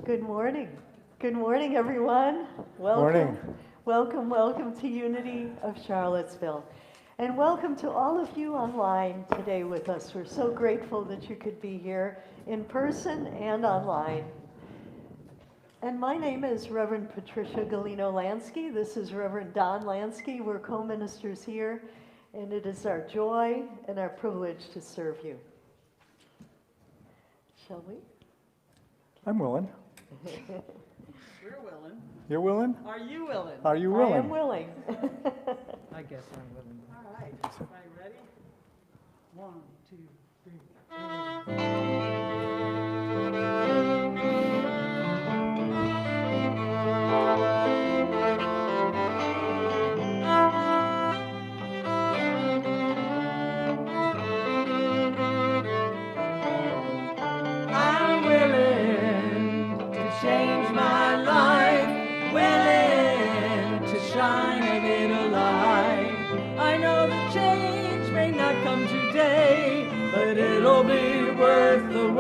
Good morning. Good morning, everyone. Welcome. Morning. Welcome, welcome to Unity of Charlottesville. And welcome to all of you online today with us. We're so grateful that you could be here in person and online. And my name is Reverend Patricia Galino-Lansky. This is Reverend Don Lansky. We're co-ministers here, and it is our joy and our privilege to serve you. Shall we? I'm willing. We're willing. You're willing? Are you willing? Are you willing? I am willing. I guess I'm willing. All right. Everybody ready? 1, 2, 3. I'm willing to change my life, willing to shine a little light. I know the change may not come today, but it'll be worth the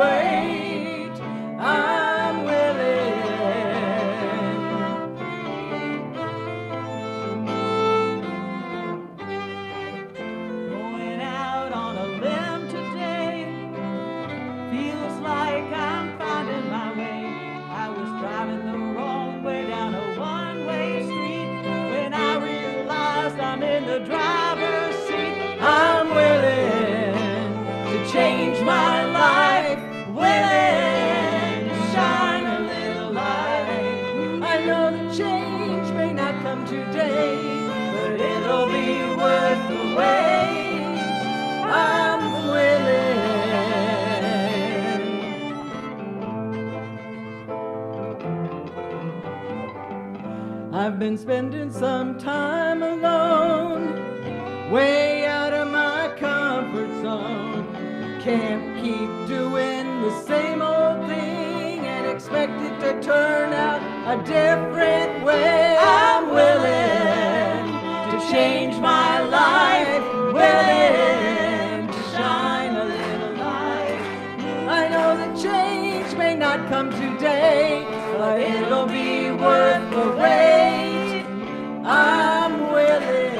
I've been spending some time alone, way out of my comfort zone. Can't keep doing the same old thing and expect it to turn out a different way. I'm willing to change my life, willing to shine a little light. I know that change may not come today, but it'll be worth the wait. I'm willing.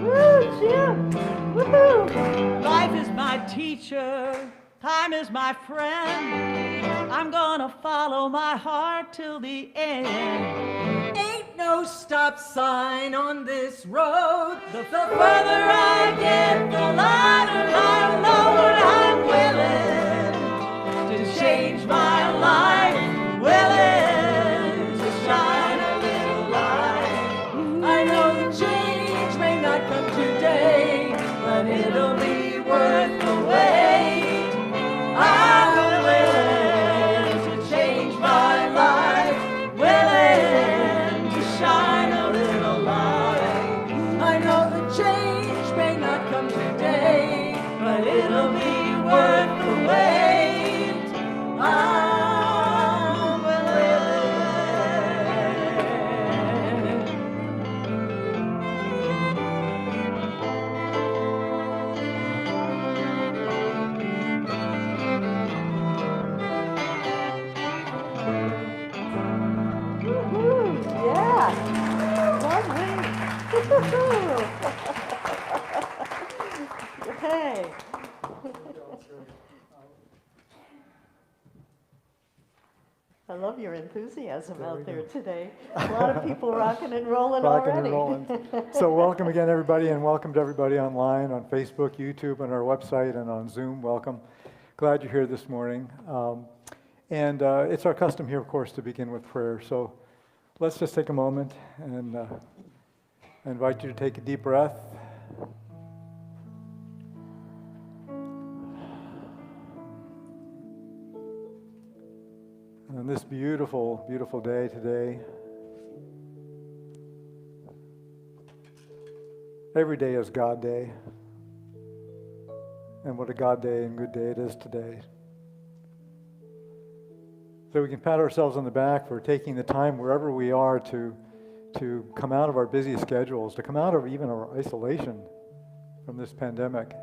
Woo, Jim! Woohoo! Life is my teacher, time is my friend. I'm gonna follow my heart till the end. Ain't no stop sign on this road. The further I get, the lighter I load. I'm willing to change my life, willing to shine a little light. I know the change may not come today, but it'll be worth the wait. I'm willing to change my life, willing to shine a little light. I know the change may not come today, but it'll be worth the wait. I'm willing. Woohoo! Yeah! Lovely! Woohoo! Hey! I love your enthusiasm out there today. A lot of people rocking and rolling Rocking already. and rolling. So welcome again, everybody, and welcome to everybody online on Facebook, YouTube, and our website, and on Zoom. Welcome. Glad you're here this morning. It's our custom here, of course, to begin with prayer. So let's just take a moment and I invite you to take a deep breath. On this beautiful, beautiful day today, every day is God Day. And what a God Day and good day it is today. So we can pat ourselves on the back for taking the time wherever we are to come out of our busy schedules, to come out of even our isolation from this pandemic.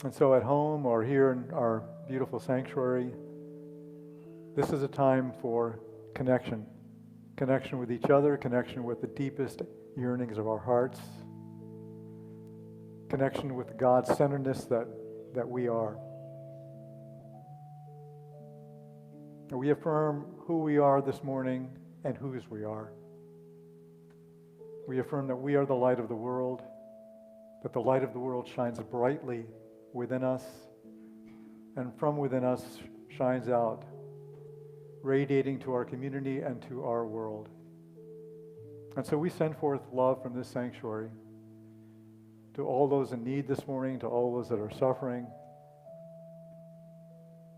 And so at home or here in our beautiful sanctuary, this is a time for connection. Connection with each other, connection with the deepest yearnings of our hearts, connection with the God-centeredness that we are. And we affirm who we are this morning and whose we are. We affirm that we are the light of the world, that the light of the world shines brightly within us, and from within us shines out, radiating to our community and to our world. And so we send forth love from this sanctuary to all those in need this morning, to all those that are suffering,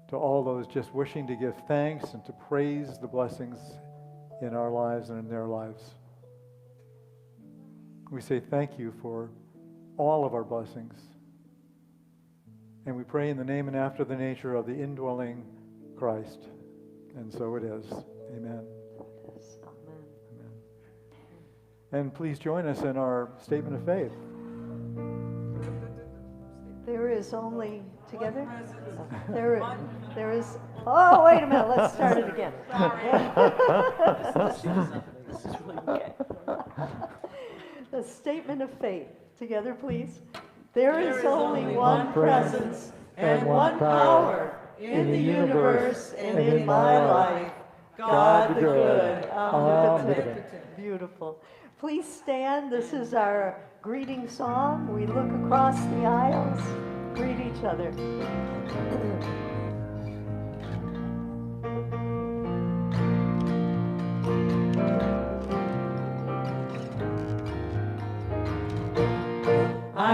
to all those just wishing to give thanks and to praise the blessings in our lives and in their lives. We say thank you for all of our blessings. And we pray in the name and after the nature of the indwelling Christ. And so it is. Amen. Yes, amen. Amen. And please join us in our statement of faith. There is only together. There is. Oh, wait a minute. Let's start it again. This is really okay. The statement of faith. Together, please. There is only one presence and one power in the universe and in my life. God the good, omnipotent. Beautiful. Please stand. This is our greeting song. We look across the aisles, greet each other.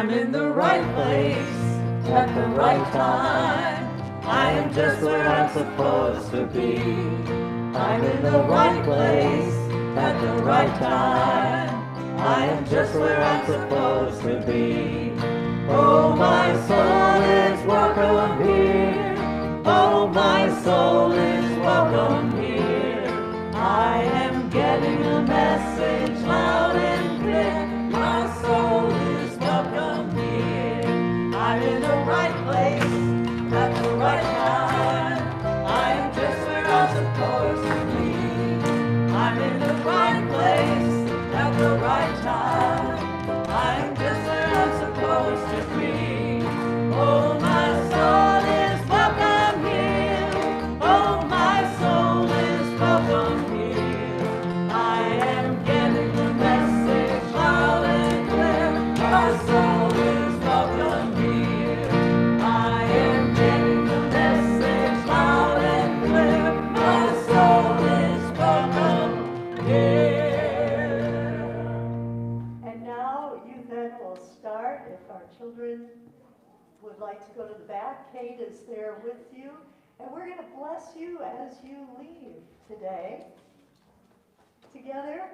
I'm in the right place at the right time. I am just where I'm supposed to be. I'm in the right place at the right time. I am just where I'm supposed to be. Oh, my soul is welcome here. Oh, my soul is welcome here. I am getting the message loud and clear. My soul is welcome here. I'm in the right place at the right time. I am just where I'm supposed to be. I'm in the right place at the right time. I am just where I'm supposed to be. Oh, my soul is welcome here. Oh, my soul is welcome here. I am getting the message loud and clear. My soul is welcome here. I am getting the message loud and clear. My soul is welcome here. And now youth ed will start. If our children would like to go to the back, Kate is there with you. And we're going to bless you as you leave today. Together.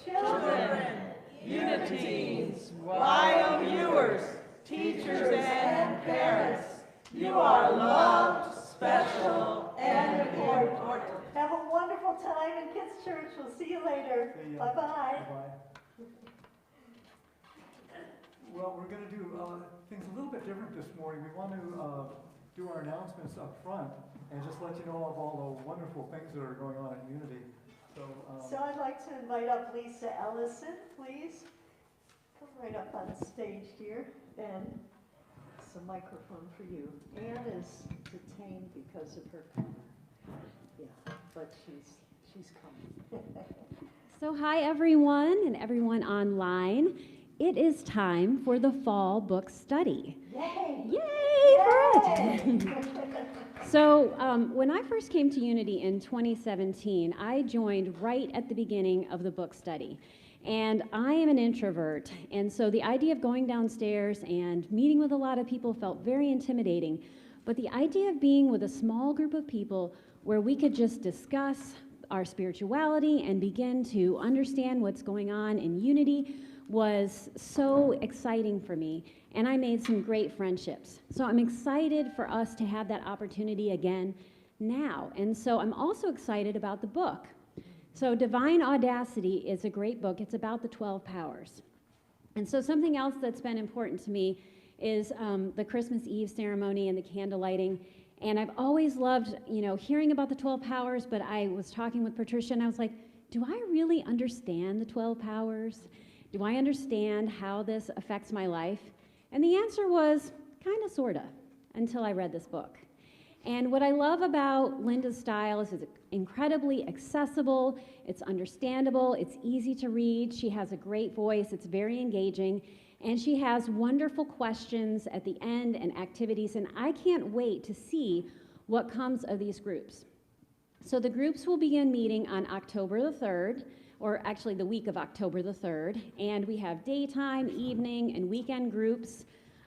Children, unities, YOUers, teachers and parents, you are loved, special, and important. Have a wonderful time in Kids Church. We'll see you later. See ya. Bye-bye. Bye-bye. Well, we're going to do things a little bit different this morning. We want to do our announcements up front and just let you know of all the wonderful things that are going on at Unity. So I'd like to invite up Lisa Ellison, please. Come right up on stage here. Ben, it's a microphone for you. Anne is detained because of her car. Yeah, but she's coming. So hi everyone and everyone online. It is time for the fall book study. Yay! Yay for it! Yay! So when I first came to Unity in 2017, I joined right at the beginning of the book study. And I am an introvert, and so the idea of going downstairs and meeting with a lot of people felt very intimidating. But the idea of being with a small group of people where we could just discuss our spirituality and begin to understand what's going on in Unity was so exciting for me, and I made some great friendships. So I'm excited for us to have that opportunity again now. And so I'm also excited about the book. So Divine Audacity is a great book. It's about the 12 powers. And so something else that's been important to me is the Christmas Eve ceremony and the candle lighting. And I've always loved, hearing about the 12 powers, but I was talking with Patricia and I was like, do I really understand the 12 powers? Do I understand how this affects my life? And the answer was kind of, sort of, until I read this book. And what I love about Linda's style is it's incredibly accessible, it's understandable, it's easy to read, she has a great voice, it's very engaging, and she has wonderful questions at the end and activities, and I can't wait to see what comes of these groups. So the groups will begin meeting on October the 3rd, or actually the week of October the 3rd, and we have daytime, evening, and weekend groups,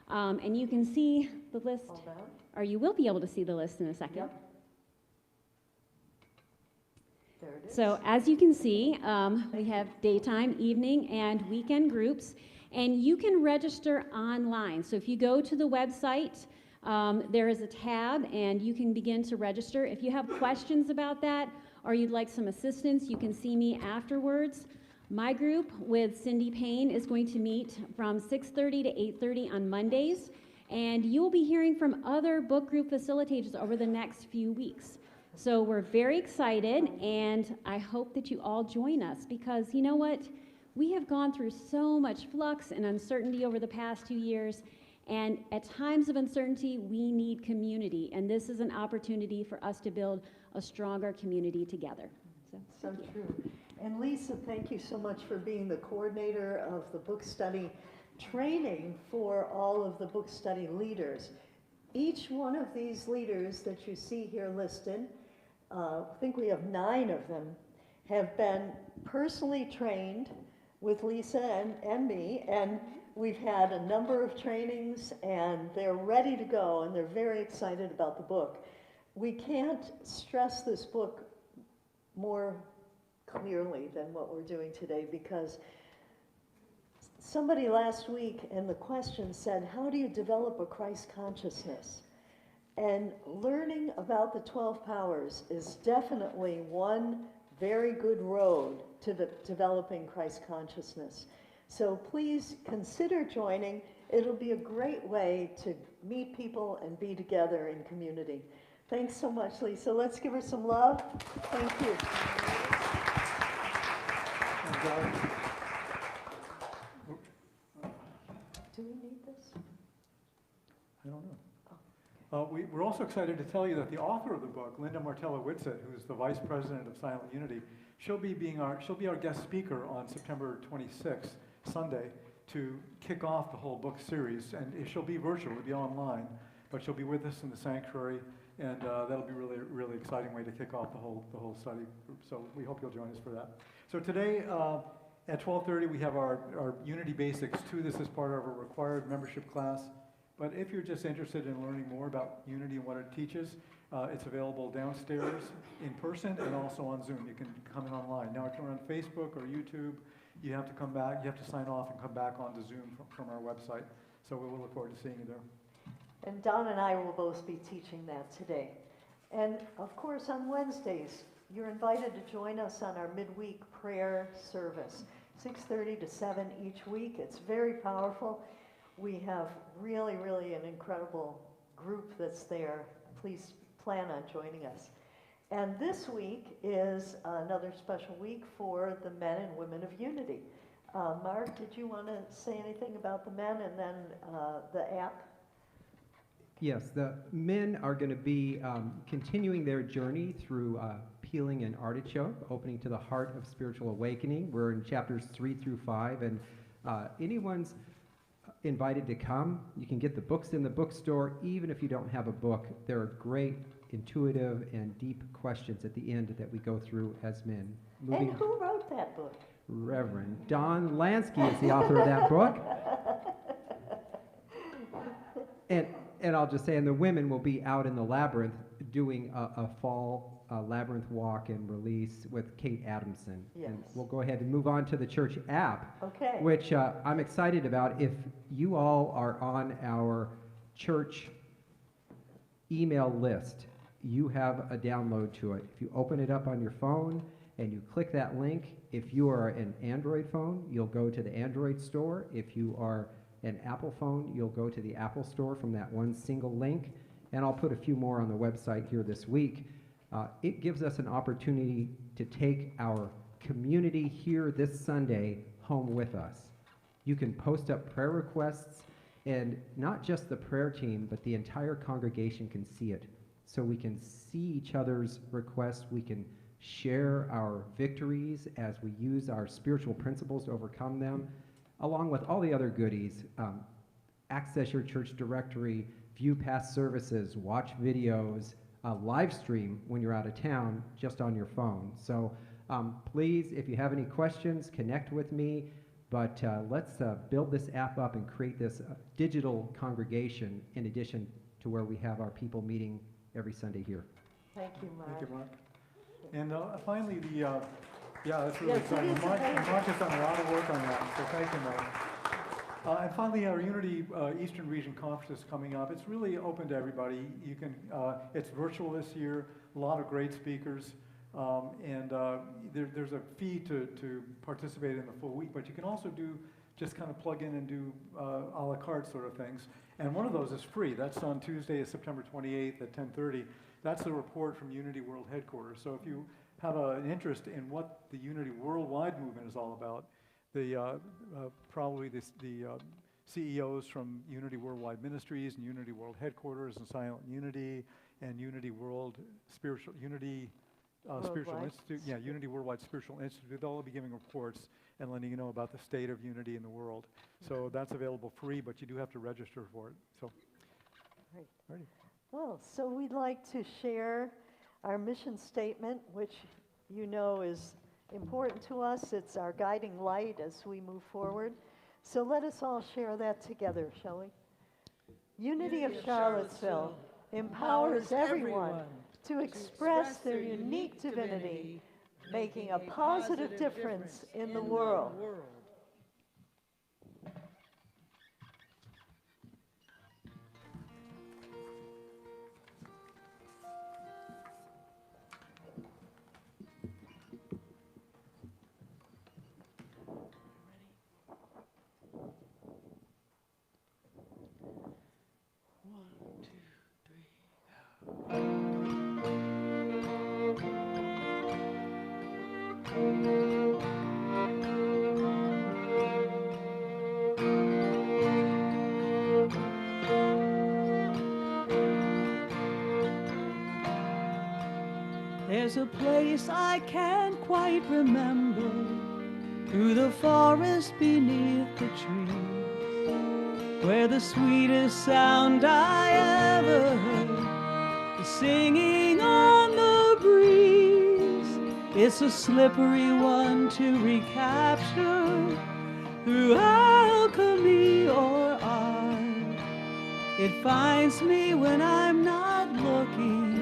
and you can see the list, Hold on. or you will be able to see the list in a second. Yep. There it is. So as you can see, we have daytime, evening, and weekend groups, and you can register online. So if you go to the website, there is a tab, and you can begin to register. If you have questions about that, or you'd like some assistance, you can see me afterwards. My group with Cindy Payne is going to meet from 6:30 to 8:30 on Mondays, and you'll be hearing from other book group facilitators over the next few weeks. So we're very excited, and I hope that you all join us, because you know what? We have gone through so much flux and uncertainty over the past 2 years, and at times of uncertainty, we need community, and this is an opportunity for us to build a stronger community together. So true. And Lisa, thank you so much for being the coordinator of the book study training for all of the book study leaders. Each one of these leaders that you see here listed, I think we have 9 of them, have been personally trained with Lisa and me, and We've had a number of trainings, and they're ready to go, and they're very excited about the book. We can't stress this book more clearly than what we're doing today, because somebody last week in the question said, how do you develop a Christ consciousness? And learning about the 12 powers is definitely one very good road to developing Christ consciousness. So please consider joining. It'll be a great way to meet people and be together in community. Thanks so much, Lisa. Let's give her some love. Thank you. Do we need this? I don't know. We're also excited to tell you that the author of the book, Linda Martella-Whitsett, who's the Vice President of Silent Unity, she'll be our guest speaker on September 26th, Sunday, to kick off the whole book series. And she'll be virtual, it'll be online, but she'll be with us in the sanctuary, and that'll be really exciting way to kick off the whole study group. So we hope you'll join us for that. So today at 12:30 we have our Unity Basics 2. This is part of our required membership class. But if you're just interested in learning more about Unity and what it teaches, it's available downstairs in person and also on Zoom. You can come in online. Now, if you're on Facebook or YouTube, you have to come back, you have to sign off and come back onto Zoom from our website. So we will look forward to seeing you there. And Don and I will both be teaching that today. And of course, on Wednesdays, you're invited to join us on our midweek prayer service, 6:30 to 7 each week. It's very powerful. We have really an incredible group that's there. Please plan on joining us. And this week is another special week for the men and women of Unity. Mark, did you want to say anything about the men and then the app? Yes, the men are going to be continuing their journey through Peeling an Artichoke, opening to the heart of spiritual awakening. We're in chapters 3 through 5, and anyone's invited to come. You can get the books in the bookstore, even if you don't have a book. There are great, intuitive, and deep questions at the end that we go through as men. And who wrote that book? Reverend Don Lansky is the author of that book. And I'll just say, and the women will be out in the labyrinth doing a fall labyrinth walk and release with Kate Adamson. Yes. And we'll go ahead and move on to the church app, Okay. which I'm excited about. If you all are on our church email list, you have a download to it. If you open it up on your phone and you click that link, if you are an Android phone, you'll go to the Android store. If you are an Apple phone, you'll go to the Apple store from that one single link. And I'll put a few more on the website here this week. It gives us an opportunity to take our community here this Sunday home with us. You can post up prayer requests, and not just the prayer team, but the entire congregation can see it. So we can see each other's requests. We can share our victories as we use our spiritual principles to overcome them, along with all the other goodies. Access your church directory, view past services, watch videos, live stream when you're out of town just on your phone. So please, if you have any questions, connect with me. But let's build this app up and create this digital congregation in addition to where we have our people meeting every Sunday here. Thank you, Mark. Thank you, Mark. And finally, yeah, that's really Yes, it exciting. is Mark amazing. has done a lot of work on that, so thank you, Mark. And finally, our Unity Eastern Region Conference is coming up. It's really open to everybody. You can. It's virtual this year. A lot of great speakers, and there's a fee to participate in the full week. But you can also just kind of plug in and do a la carte sort of things. And one of those is free. That's on Tuesday, September 28th at 10:30. That's the report from Unity World Headquarters. So if you have an interest in what the Unity Worldwide movement is all about, probably the CEOs from Unity Worldwide Ministries and Unity World Headquarters and Silent Unity and Unity World Spiritual Unity Spiritual Worldwide. Institute, Unity Worldwide Spiritual Institute. They'll all be giving reports and letting you know about the state of unity in the world. So that's available free, but you do have to register for it. So, Great. ready. Well, so we'd like to share our mission statement, which you know is important to us. It's our guiding light as we move forward. So let us all share that together, shall we? Unity of Charlottesville empowers everyone to express their unique divinity, making a positive difference in the world. There's a place I can't quite remember, through the forest beneath the trees, where the sweetest sound I ever heard is singing on the breeze. It's a slippery one to recapture through alchemy or art. It finds me when I'm not looking.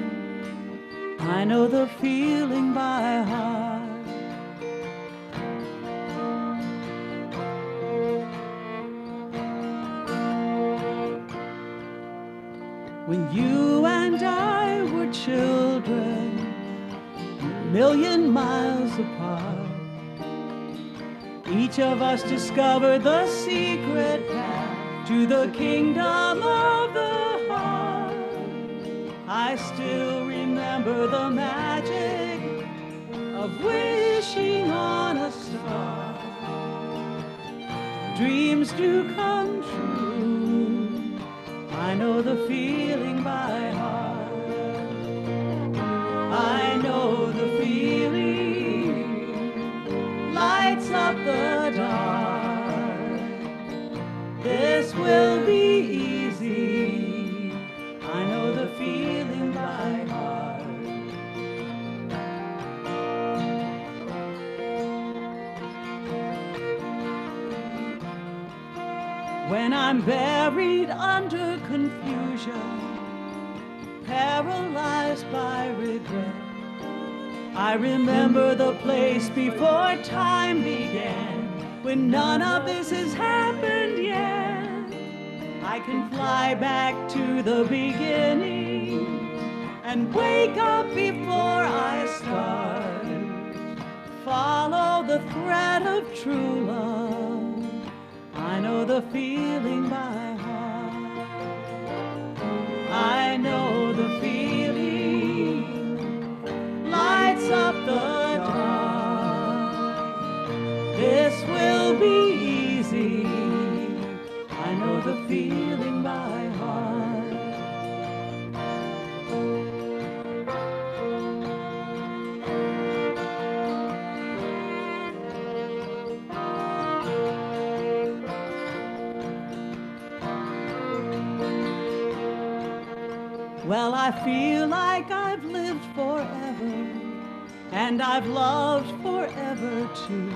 I know the feeling by heart. When you and I were children, a million miles apart, each of us discovered the secret path to the kingdom of the heart. I still remember the magic of wishing on a star. Dreams do come true. I know the feeling by heart. I know the feeling lights up the dark. This will be easy. I know the feeling by heart. When I'm buried under confusion, paralyzed by regret, I remember the place before time began, when none of this has happened yet. I can fly back to the beginning and wake up before I start. Follow the thread of true love. I know the feeling by heart. I know the feeling lights up the dark. This will be easy. I know the feeling by heart. Well, I feel like I've lived forever, and I've loved forever too.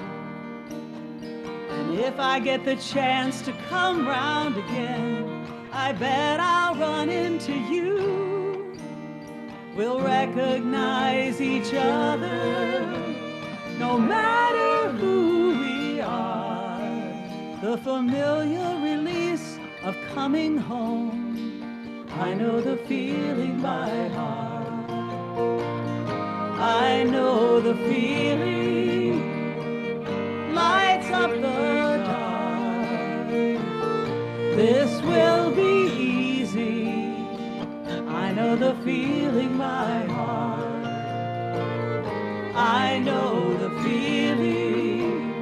And if I get the chance to come round again, I bet I'll run into you. We'll recognize each other, no matter who we are. The familiar release of coming home, I know the feeling by heart. I know the feeling lights up the dark. This will be easy. I know the feeling by heart. I know the feeling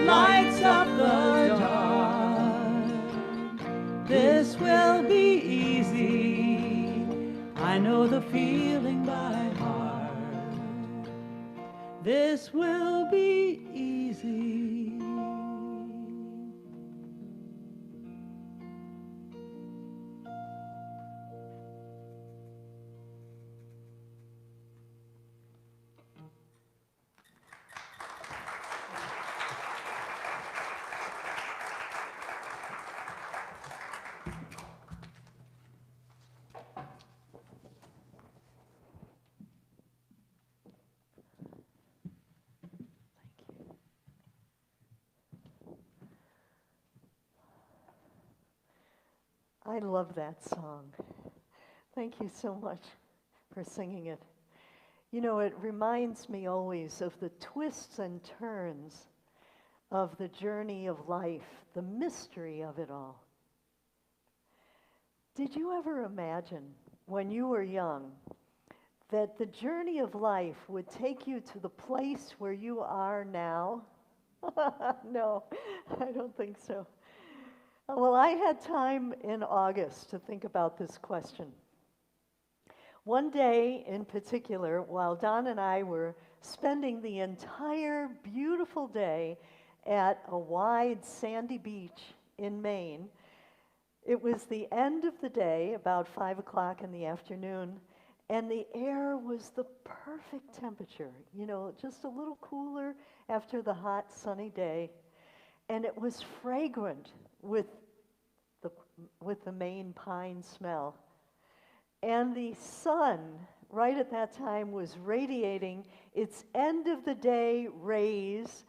lights up the dark. This will be easy. I know the feeling by heart. This will be easy. I love that song. Thank you so much for singing it. You know, it reminds me always of the twists and turns of the journey of life, the mystery of it all. Did you ever imagine when you were young that the journey of life would take you to the place where you are now? No, I don't think so. Well, I had time in August to think about this question. One day in particular, while Don and I were spending the entire beautiful day at a wide sandy beach in Maine, it was the end of the day, about 5 o'clock in the afternoon, and the air was the perfect temperature, you know, just a little cooler after the hot sunny day, and it was fragrant with the Maine pine smell. And the sun, right at that time, was radiating its end of the day rays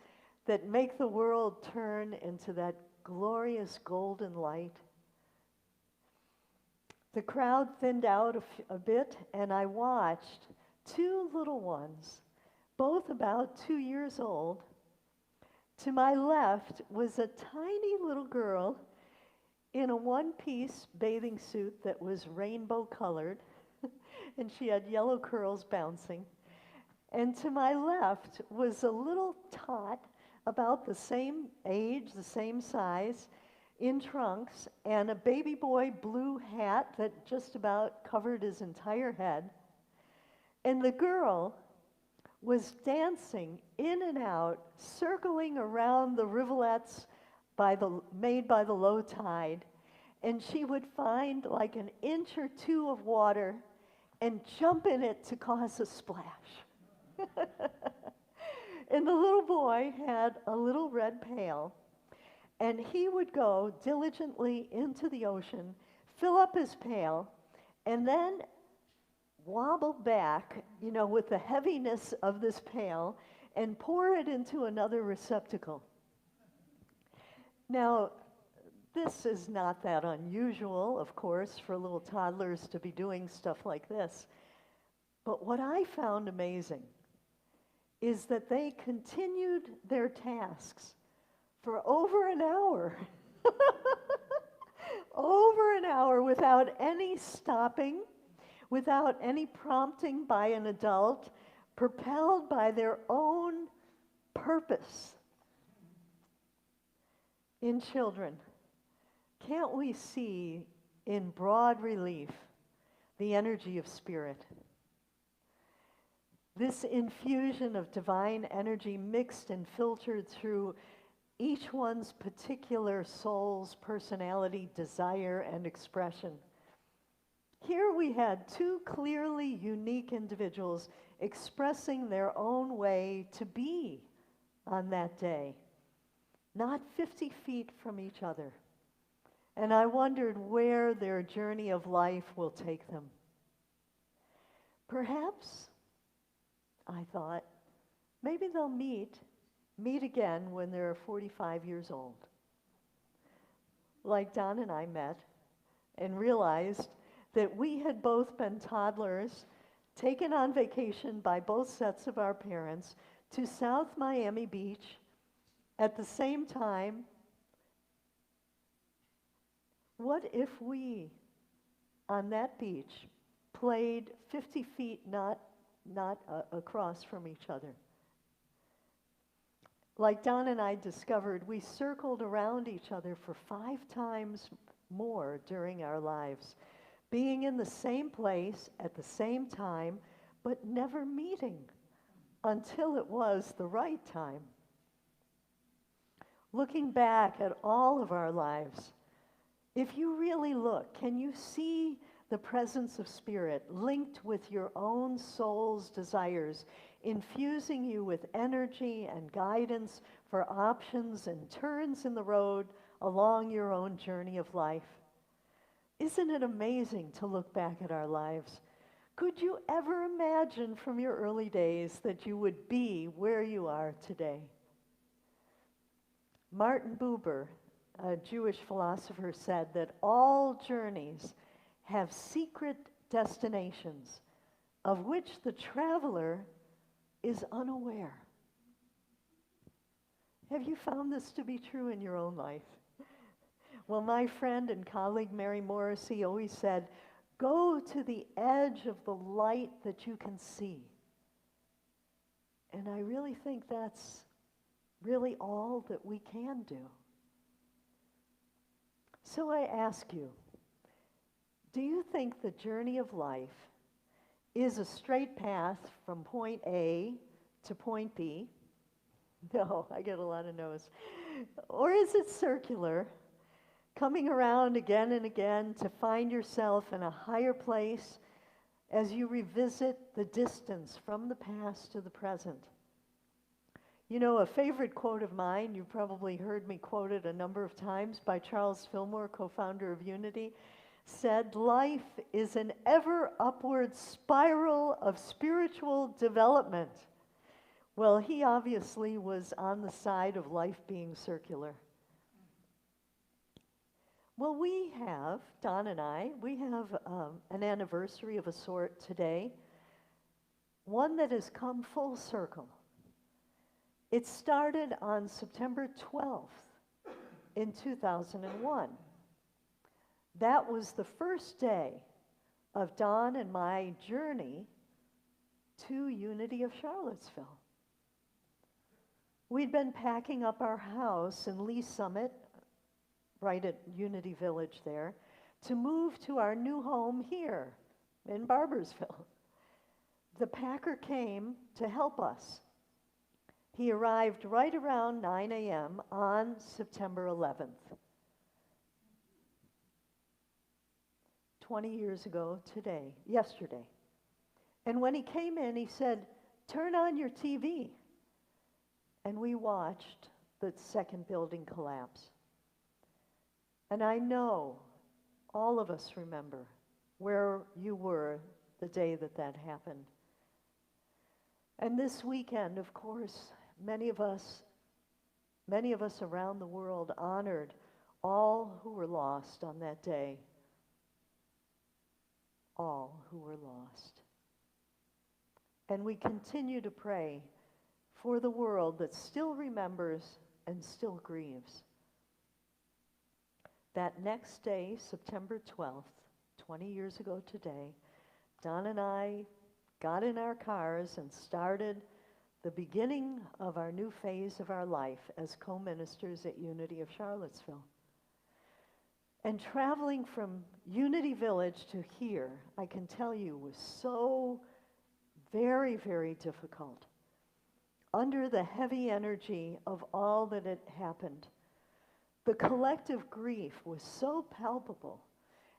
that make the world turn into that glorious golden light. The crowd thinned out a bit, and I watched two little ones, both about 2 years old. To my left was a tiny little girl in a one-piece bathing suit that was rainbow-colored, and she had yellow curls bouncing. And to my left was a little tot, about the same age, the same size, in trunks, and a baby boy blue hat that just about covered his entire head. And the girl was dancing in and out, circling around the rivulets made by the low tide, and she would find like an inch or two of water and jump in it to cause a splash. And the little boy had a little red pail, and he would go diligently into the ocean, fill up his pail, and then wobble back, you know, with the heaviness of this pail, and pour it into another receptacle. Now, this is not that unusual, of course, for little toddlers to be doing stuff like this. But what I found amazing is that they continued their tasks for over an hour. Over an hour without any stopping, without any prompting by an adult, propelled by their own purpose. In children, can't we see in broad relief the energy of spirit? This infusion of divine energy mixed and filtered through each one's particular soul's personality, desire, and expression. Here we had two clearly unique individuals expressing their own way to be on that day, not 50 feet from each other. And I wondered where their journey of life will take them. Perhaps, I thought, maybe they'll meet again when they're 45 years old. Like Don and I met and realized that we had both been toddlers, taken on vacation by both sets of our parents to South Miami Beach at the same time. What if we, on that beach, played 50 feet not across from each other? Like Don and I discovered, we circled around each other for 5 times more during our lives, being in the same place at the same time, but never meeting until it was the right time. Looking back at all of our lives, if you really look, can you see the presence of spirit linked with your own soul's desires, infusing you with energy and guidance for options and turns in the road along your own journey of life? Isn't it amazing to look back at our lives? Could you ever imagine from your early days that you would be where you are today? Martin Buber, a Jewish philosopher, said that all journeys have secret destinations of which the traveler is unaware. Have you found this to be true in your own life? Well, my friend and colleague Mary Morrissey always said, go to the edge of the light that you can see. And I really think that's really all that we can do. So I ask you, do you think the journey of life is a straight path from point A to point B? No, I get a lot of no's. Or is it circular, coming around again and again to find yourself in a higher place as you revisit the distance from the past to the present? You know, a favorite quote of mine, you probably heard me quote it a number of times, by Charles Fillmore, co-founder of Unity, said, life is an ever upward spiral of spiritual development. Well, he obviously was on the side of life being circular. Well, we have, Don and I, we have an anniversary of a sort today, one that has come full circle. It started on September 12th in 2001. That was the first day of Don and my journey to Unity of Charlottesville. We'd been packing up our house in Lee Summit, right at Unity Village there, to move to our new home here in Barbersville. The packer came to help us. He arrived right around 9 a.m. on September 11th. 20 years ago today, yesterday. And when he came in, he said, turn on your TV. And we watched the second building collapse. And I know all of us remember where you were the day that that happened. And this weekend, of course, many of us around the world honored all who were lost on that day. All who were lost. And we continue to pray for the world that still remembers and still grieves. That next day, September 12th, 20 years ago today, Don and I got in our cars and started the beginning of our new phase of our life as co-ministers at Unity of Charlottesville. And traveling from Unity Village to here, I can tell you, was so very, very difficult. Under the heavy energy of all that had happened, the collective grief was so palpable.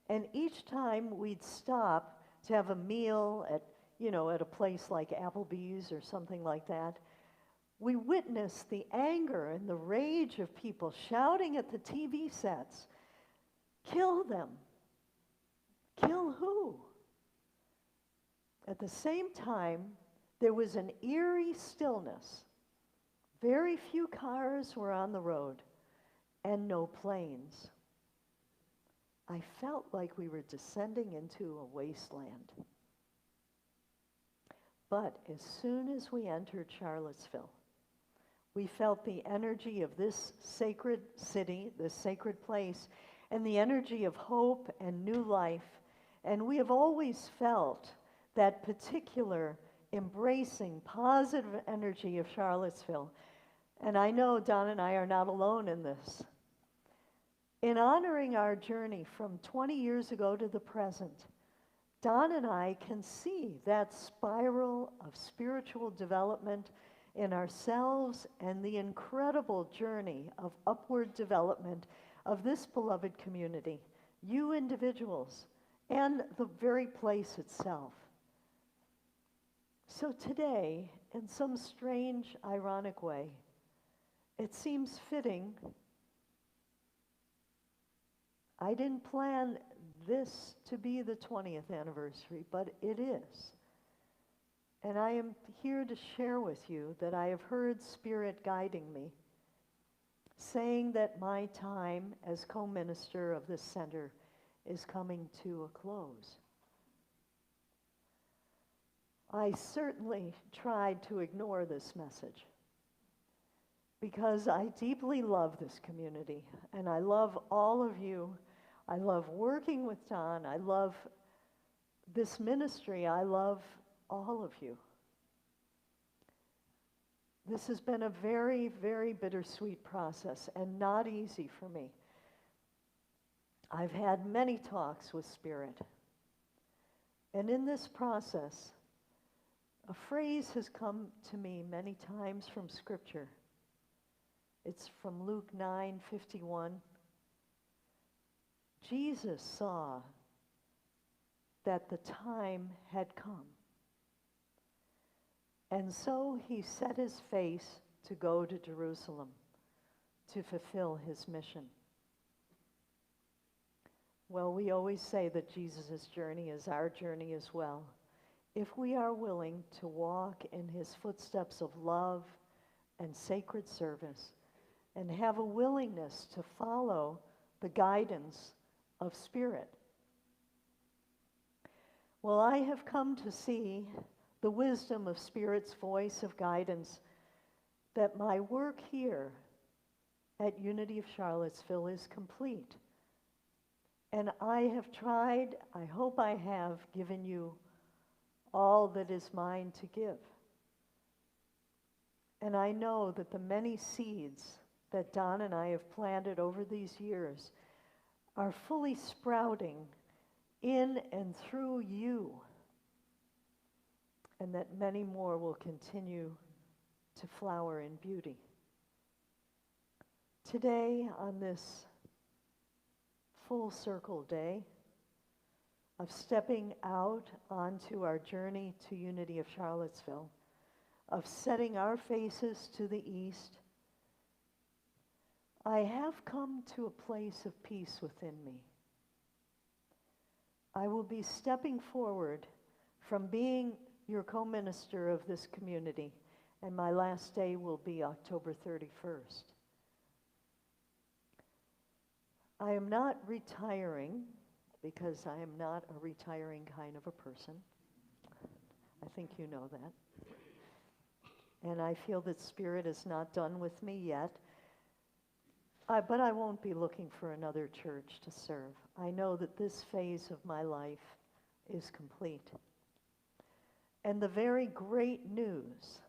And each time we'd stop to have a meal at a place like Applebee's or something like that, we witnessed the anger and the rage of people shouting at the TV sets, kill them. Kill who? At the same time, there was an eerie stillness. Very few cars were on the road and no planes. I felt like we were descending into a wasteland. But as soon as we entered Charlottesville, we felt the energy of this sacred city, this sacred place, and the energy of hope and new life. And we have always felt that particular embracing, positive energy of Charlottesville. And I know Don and I are not alone in this. In honoring our journey from 20 years ago to the present, Don and I can see that spiral of spiritual development in ourselves and the incredible journey of upward development of this beloved community, you individuals, and the very place itself. So today, in some strange, ironic way, it seems fitting. I didn't plan this to be the 20th anniversary, but it is. And I am here to share with you that I have heard Spirit guiding me saying that my time as co-minister of this center is coming to a close. I certainly tried to ignore this message because I deeply love this community and I love all of you. I love working with Don. I love this ministry. I love all of you. This has been a very, very bittersweet process and not easy for me. I've had many talks with Spirit. And in this process, a phrase has come to me many times from Scripture. It's from Luke 9:51. Jesus saw that the time had come. And so he set his face to go to Jerusalem to fulfill his mission. Well, we always say that Jesus' journey is our journey as well. If we are willing to walk in his footsteps of love and sacred service and have a willingness to follow the guidance of Spirit. Well, I have come to see the wisdom of Spirit's voice of guidance, that my work here at Unity of Charlottesville is complete. And I have tried, I hope I have given you all that is mine to give. And I know that the many seeds that Don and I have planted over these years are fully sprouting in and through you, and that many more will continue to flower in beauty. Today, on this full circle day of stepping out onto our journey to Unity of Charlottesville, of setting our faces to the east, I have come to a place of peace within me. I will be stepping forward from being your co-minister of this community, and my last day will be October 31st. I am not retiring, because I am not a retiring kind of a person. I think you know that. And I feel that Spirit is not done with me yet. But I won't be looking for another church to serve. I know that this phase of my life is complete. And the very great news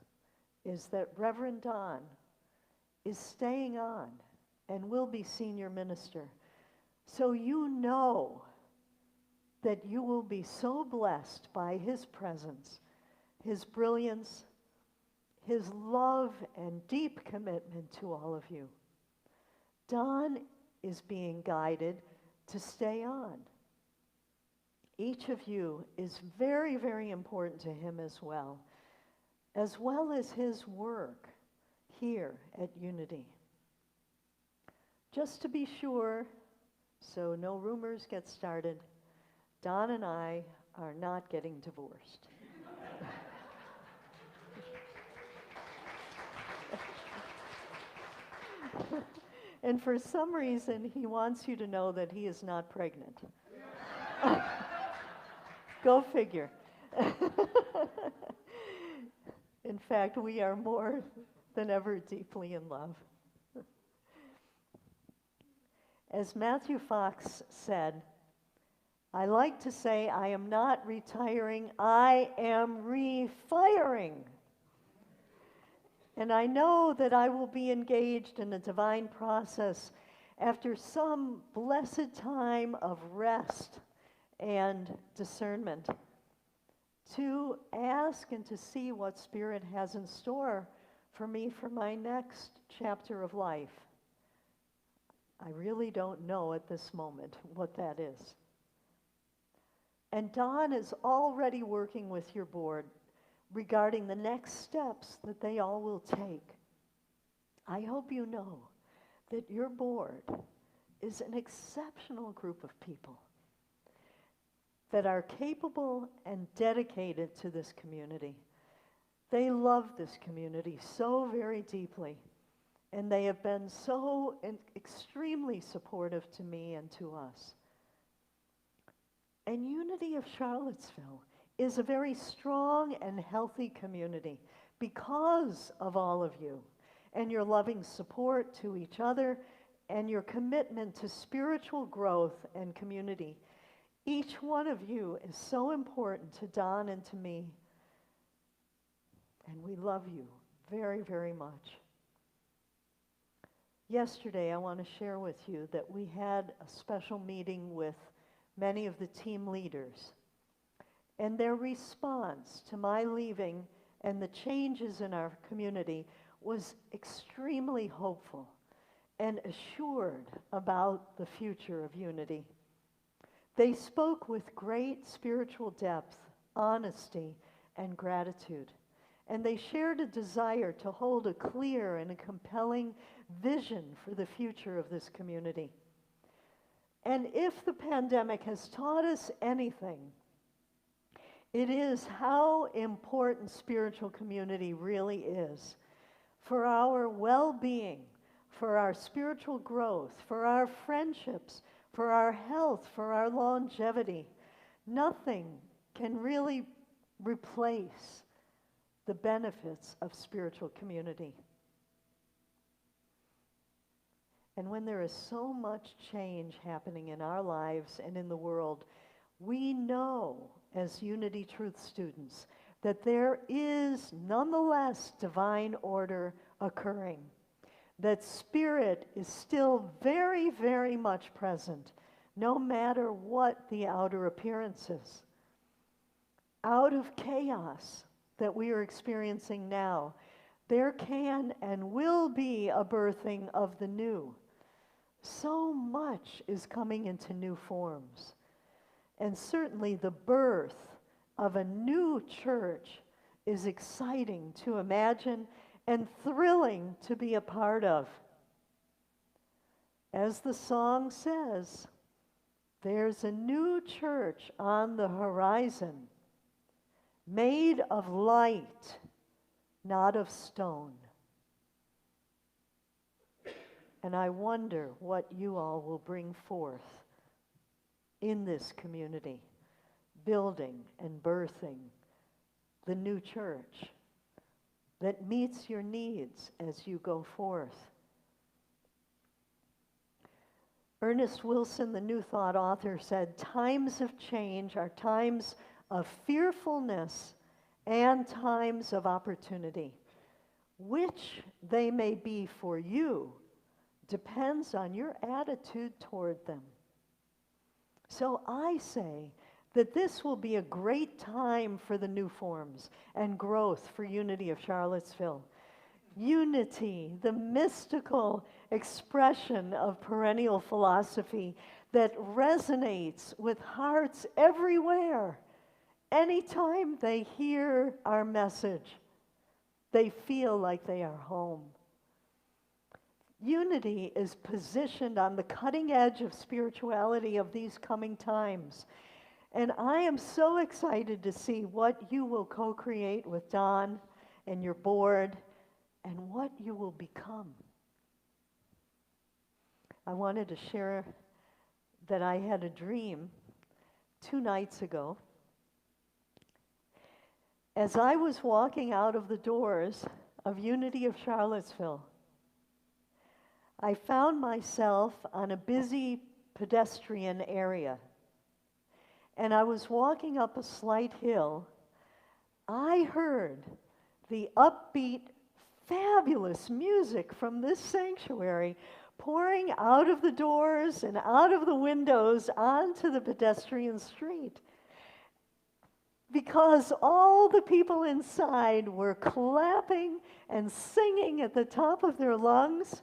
is that Reverend Don is staying on and will be senior minister. So you know that you will be so blessed by his presence, his brilliance, his love and deep commitment to all of you. Don is being guided to stay on. Each of you is very, very important to him as well as his work here at Unity. Just to be sure, so no rumors get started, Don and I are not getting divorced. And for some reason, he wants you to know that he is not pregnant. Go figure. In fact, we are more than ever deeply in love. As Matthew Fox said, I like to say I am not retiring, I am refiring. And I know that I will be engaged in a divine process after some blessed time of rest and discernment to ask and to see what Spirit has in store for me for my next chapter of life. I really don't know at this moment what that is. And Don is already working with your board regarding the next steps that they all will take. I hope you know that your board is an exceptional group of people that are capable and dedicated to this community. They love this community so very deeply, and they have been so extremely supportive to me and to us. And Unity of Charlottesville is a very strong and healthy community because of all of you and your loving support to each other and your commitment to spiritual growth and community. Each one of you is so important to Don and to me, and we love you very, very much. Yesterday, I want to share with you that we had a special meeting with many of the team leaders, and their response to my leaving and the changes in our community was extremely hopeful and assured about the future of Unity. They spoke with great spiritual depth, honesty, and gratitude, and they shared a desire to hold a clear and a compelling vision for the future of this community. And if the pandemic has taught us anything, it is how important spiritual community really is for our well-being, for our spiritual growth, for our friendships, for our health, for our longevity. Nothing can really replace the benefits of spiritual community. And when there is so much change happening in our lives and in the world, we know as Unity Truth students that there is nonetheless divine order occurring, that Spirit is still very, very much present, no matter what the outer appearances. Out of chaos that we are experiencing now, there can and will be a birthing of the new. So much is coming into new forms. And certainly the birth of a new church is exciting to imagine and thrilling to be a part of. As the song says, there's a new church on the horizon, made of light, not of stone. And I wonder what you all will bring forth in this community, building and birthing the new church that meets your needs as you go forth. Ernest Wilson, the New Thought author, said, "Times of change are times of fearfulness and times of opportunity. Which they may be for you depends on your attitude toward them." So I say that this will be a great time for the new forms and growth for Unity of Charlottesville. Unity, the mystical expression of perennial philosophy that resonates with hearts everywhere. Anytime they hear our message, they feel like they are home. Unity is positioned on the cutting edge of spirituality of these coming times. And I am so excited to see what you will co-create with Don and your board and what you will become. I wanted to share that I had a dream 2 nights ago. As I was walking out of the doors of Unity of Charlottesville, I found myself on a busy pedestrian area. And I was walking up a slight hill. I heard the upbeat, fabulous music from this sanctuary pouring out of the doors and out of the windows onto the pedestrian street. Because all the people inside were clapping and singing at the top of their lungs,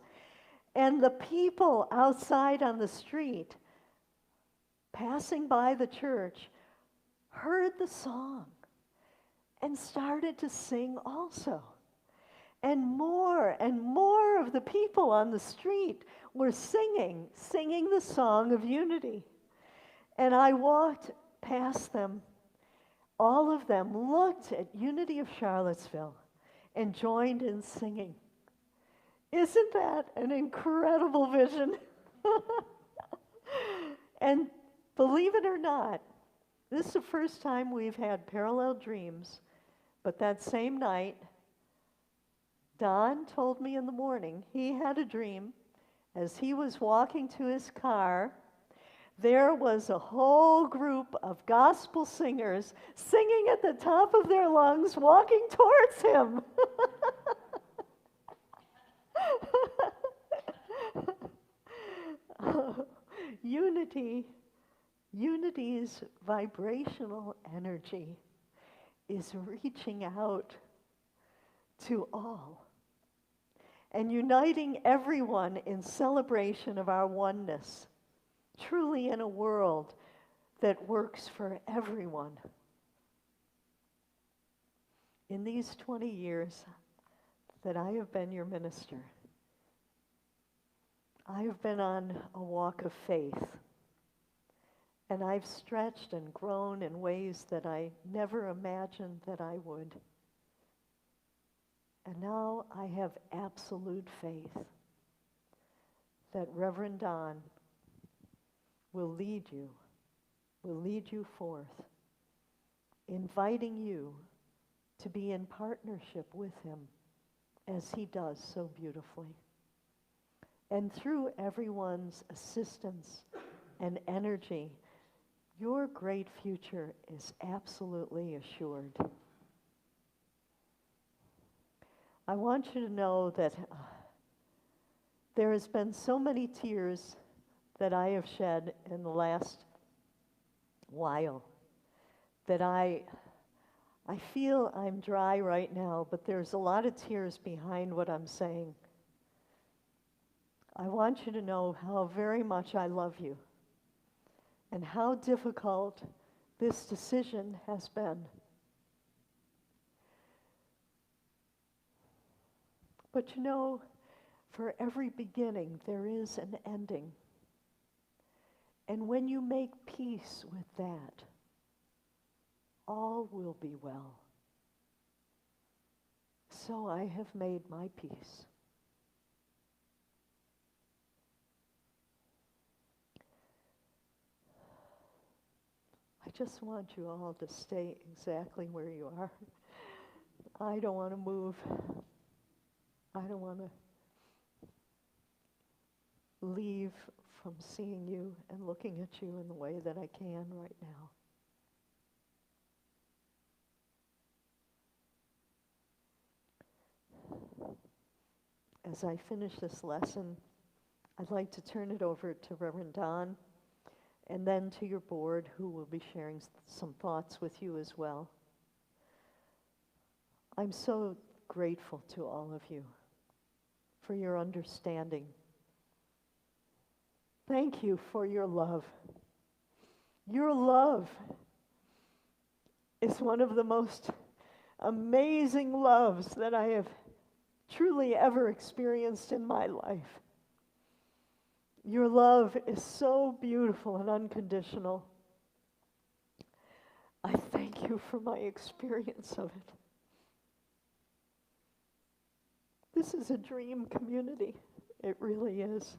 and the people outside on the street passing by the church heard the song and started to sing also. And more of the people on the street were singing the song of unity. And I walked past them. All of them looked at Unity of Charlottesville and joined in singing. Isn't that an incredible vision? And believe it or not, this is the first time we've had parallel dreams, but that same night, Don told me in the morning he had a dream as he was walking to his car. There was a whole group of gospel singers singing at the top of their lungs, walking towards him. Unity's vibrational energy is reaching out to all and uniting everyone in celebration of our oneness, truly in a world that works for everyone. In these 20 years that I have been your minister, I have been on a walk of faith, and I've stretched and grown in ways that I never imagined that I would. And now I have absolute faith that Reverend Don will lead you forth, inviting you to be in partnership with him as he does so beautifully. And through everyone's assistance and energy, your great future is absolutely assured. I want you to know that there has been so many tears that I have shed in the last while that I feel I'm dry right now, but there's a lot of tears behind what I'm saying. I want you to know how very much I love you and how difficult this decision has been. But you know, for every beginning, there is an ending. And when you make peace with that, all will be well. So I have made my peace. I just want you all to stay exactly where you are. I don't want to move. I don't want to leave from seeing you and looking at you in the way that I can right now. As I finish this lesson, I'd like to turn it over to Reverend Don and then to your board, who will be sharing some thoughts with you as well. I'm so grateful to all of you for your understanding. Thank you for your love. Your love is one of the most amazing loves that I have truly ever experienced in my life. Your love is so beautiful and unconditional. I thank you for my experience of it. This is a dream community. It really is.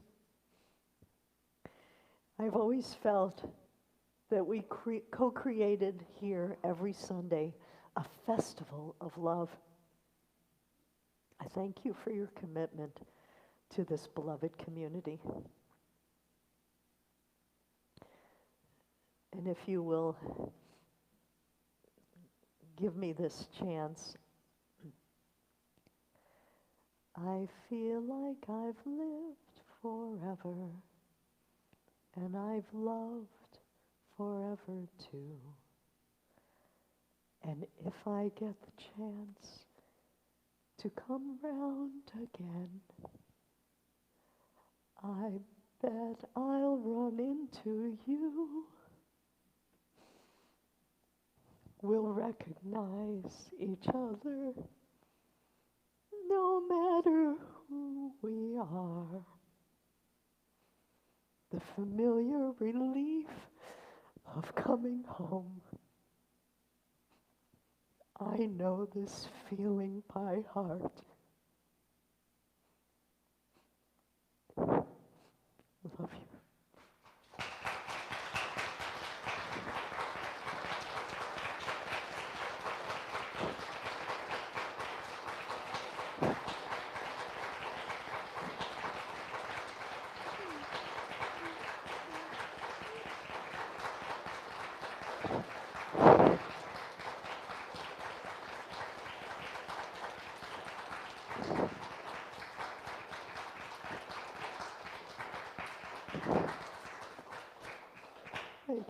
I've always felt that we co-created here every Sunday a festival of love. I thank you for your commitment to this beloved community. And if you will give me this chance, I feel like I've lived forever, and I've loved forever too. And if I get the chance to come round again, I bet I'll run into you. We'll recognize each other no matter who we are. The familiar relief of coming home. I know this feeling by heart.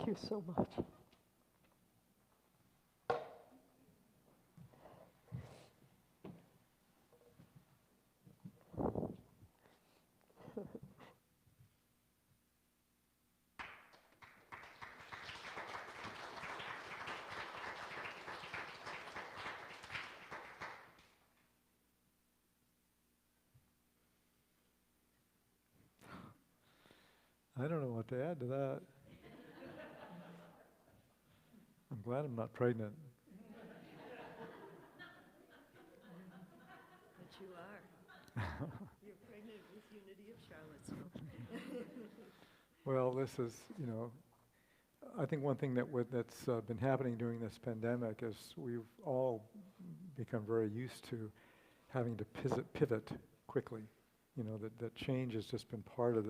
you so much. I don't know what to add to that. I'm glad I'm not pregnant. But you are. You're pregnant with Unity of Charlottesville. Well, this is, I think one thing that's been happening during this pandemic is we've all become very used to having to pivot quickly. That change has just been part of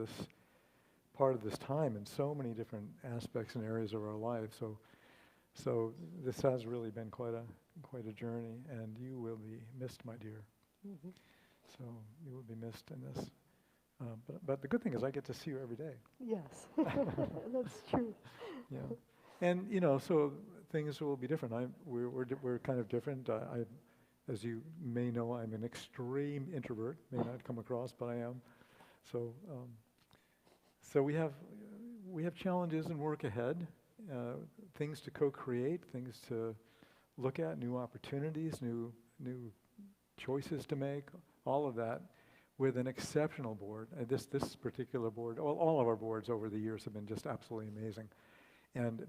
this time in so many different aspects and areas of our life. So this has really been quite a journey, and you will be missed, my dear. Mhm. So you will be missed in this. But the good thing is I get to see you every day. Yes, that's true. Yeah, and so things will be different. We're kind of different. As you may know, I'm an extreme introvert. May not come across, but I am. So we have challenges and work ahead, things to co-create, things to look at, new opportunities, new choices to make, all of that, with an exceptional board. This particular board, all of our boards over the years have been just absolutely amazing. And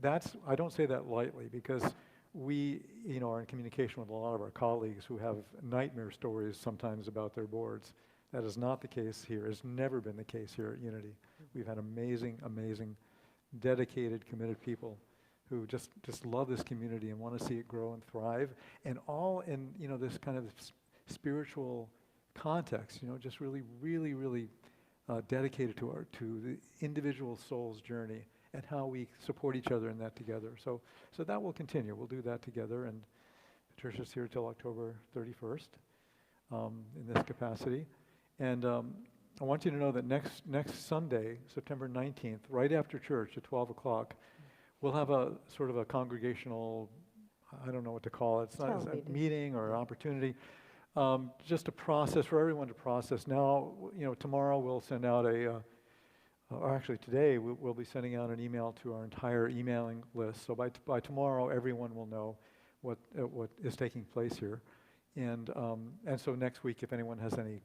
I don't say that lightly, because we are in communication with a lot of our colleagues who have nightmare stories sometimes about their boards. That is not the case here. It's never been the case here at Unity. We've had amazing, dedicated, committed people who just love this community and want to see it grow and thrive, and all in this kind of spiritual context. Just really dedicated to the individual soul's journey and how we support each other in that together. So that will continue. We'll do that together, and Patricia's here till October 31st in this capacity. And I want you to know that next Sunday, September 19th, right after church at 12 o'clock, we'll have a sort of a congregational, I don't know what to call it. It's not a meeting or an opportunity, just a process for everyone to process. Now, tomorrow we'll send out or actually today we'll be sending out an email to our entire emailing list. So by tomorrow, everyone will know what is taking place here. And so next week, if anyone has any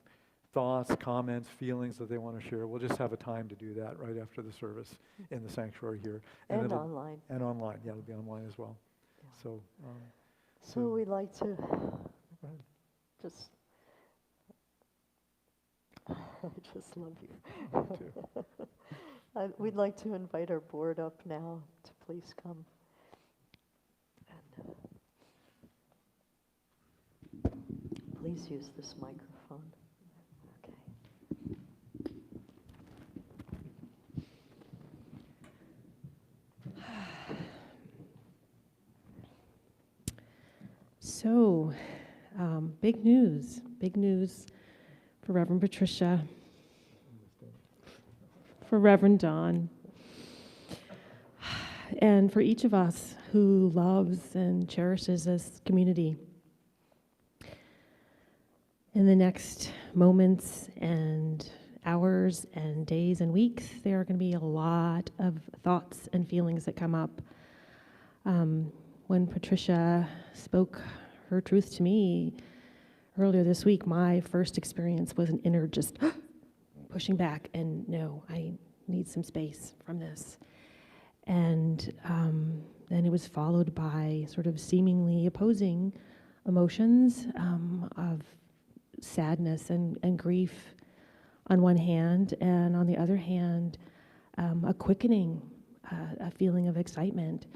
thoughts, comments, feelings that they want to share, we'll just have a time to do that right after the service in the sanctuary here. And online. And online, yeah, it'll be online as well. Yeah. So we'd like to go ahead. just, I just love you. Me too. We'd like to invite our board up now to please come. And please use this microphone. So, big news for Reverend Patricia, for Reverend Don, and for each of us who loves and cherishes this community. In the next moments and hours and days and weeks, there are going to be a lot of thoughts and feelings that come up. When Patricia spoke her truth to me earlier this week, my first experience was an inner just pushing back and no, I need some space from this. And then it was followed by sort of seemingly opposing emotions of sadness and grief on one hand, and on the other hand, a quickening, a feeling of excitement,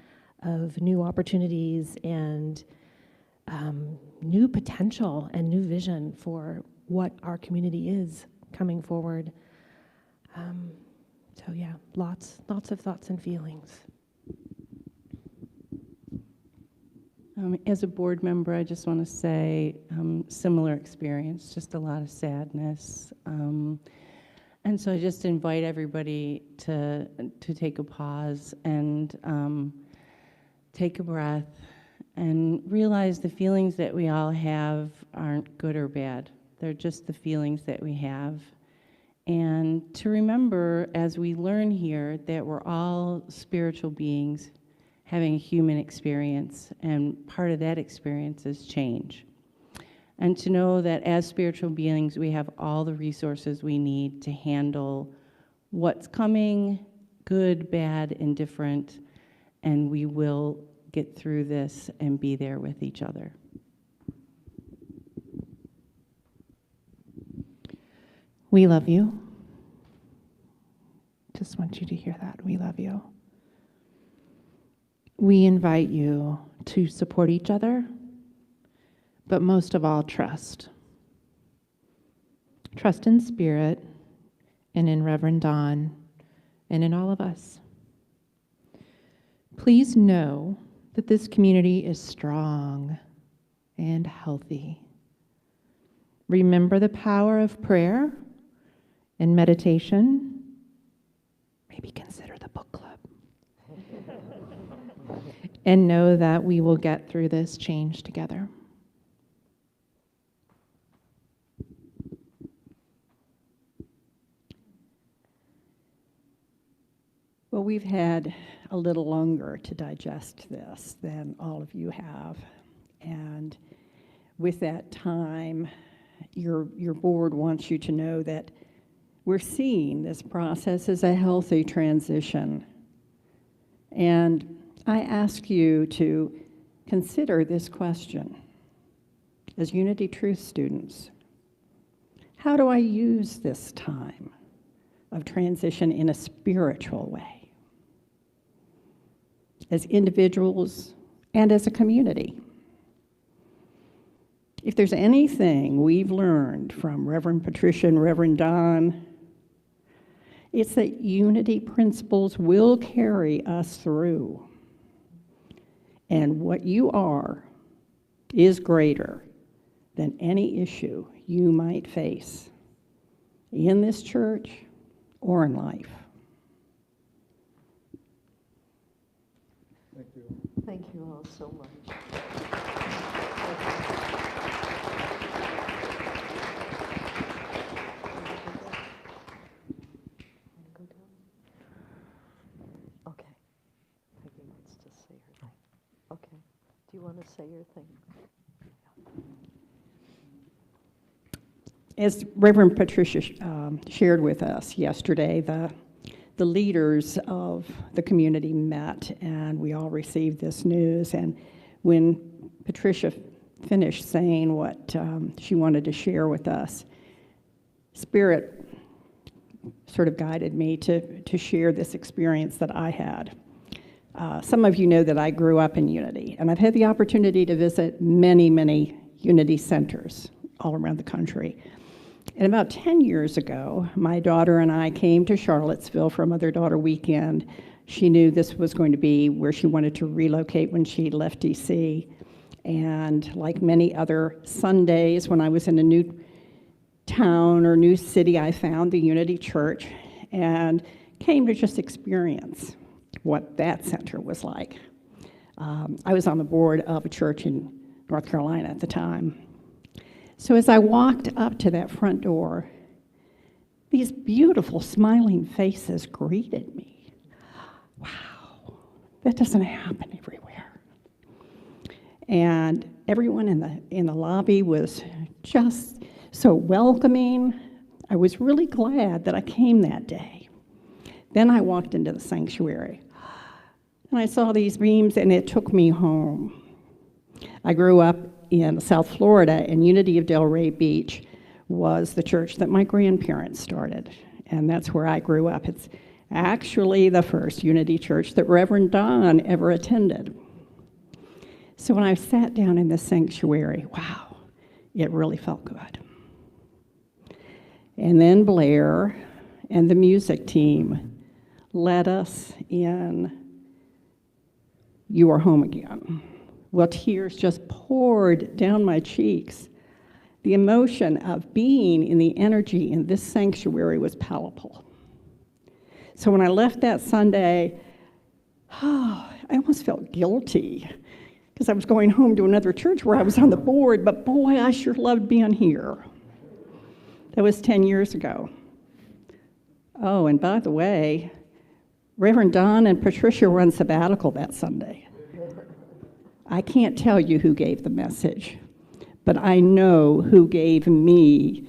of new opportunities and new potential and new vision for what our community is coming forward. So yeah, lots of thoughts and feelings. As a board member, I just want to say similar experience, just a lot of sadness. And And so I just invite everybody to take a pause and take a breath and realize the feelings that we all have aren't good or bad. They're just the feelings that we have. And to remember, as we learn here, that we're all spiritual beings having a human experience, and part of that experience is change. And to know that as spiritual beings, we have all the resources we need to handle what's coming, good, bad, indifferent, and we will get through this and be there with each other. We love you. Just want you to hear that. We love you. We invite you to support each other, but most of all, trust. Trust in Spirit and in Reverend Don and in all of us. Please know that this community is strong and healthy. Remember the power of prayer and meditation. Maybe consider the book club. And know that we will get through this change together. Well, we've had a little longer to digest this than all of you have. And with that time, your board wants you to know that we're seeing this process as a healthy transition. And I ask you to consider this question as Unity Truth students. How do I use this time of transition in a spiritual way? As individuals and as a community. If there's anything we've learned from Reverend Patricia and Reverend Don, it's that unity principles will carry us through. And what you are is greater than any issue you might face in this church or in life. Thank you. Thank you all so much. Okay. Peggy wants to say her thing. Okay. Do you want to say your thing? As Reverend Patricia shared with us yesterday, the leaders of the community met and we all received this news. And when Patricia finished saying what she wanted to share with us, Spirit sort of guided me to share this experience that I had. Some of you know that I grew up in Unity, and I've had the opportunity to visit many, many Unity centers all around the country. And about 10 years ago, my daughter and I came to Charlottesville for a mother-daughter weekend. She knew this was going to be where she wanted to relocate when she left DC. And like many other Sundays, when I was in a new town or new city, I found the Unity Church and came to just experience what that center was like. I was on the board of a church in North Carolina at the time. So as I walked up to that front door, these beautiful smiling faces greeted me. Wow, that doesn't happen everywhere. And everyone in the lobby was just so welcoming. I was really glad that I came that day. Then I walked into the sanctuary, and I saw these beams, and it took me home. I grew up in South Florida, and Unity of Delray Beach was the church that my grandparents started, and that's where I grew up. It's actually the first Unity church that Reverend Don ever attended. So when I sat down in the sanctuary, wow, it really felt good. And then Blair and the music team led us in You Are Home Again. Well, tears just poured down my cheeks The emotion of being in the energy in this sanctuary was palpable. So when I left that Sunday, I almost felt guilty because I was going home to another church where I was on the board, but boy, I sure loved being here. That was 10 years ago. Oh, and by the way, Reverend Don and Patricia were on sabbatical that Sunday. I can't tell you who gave the message, but I know who gave me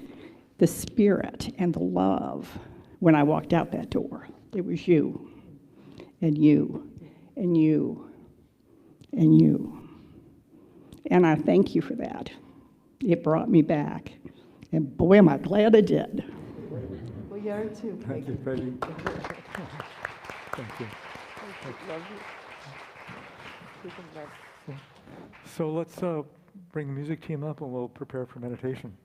the spirit and the love when I walked out that door. It was you, and you, and you, and you. And I thank you for that. It brought me back. And boy, am I glad I did. We are too. Thank you, Peggy. Thank you. Love you. Keep them back. So let's bring the music team up and we'll prepare for meditation.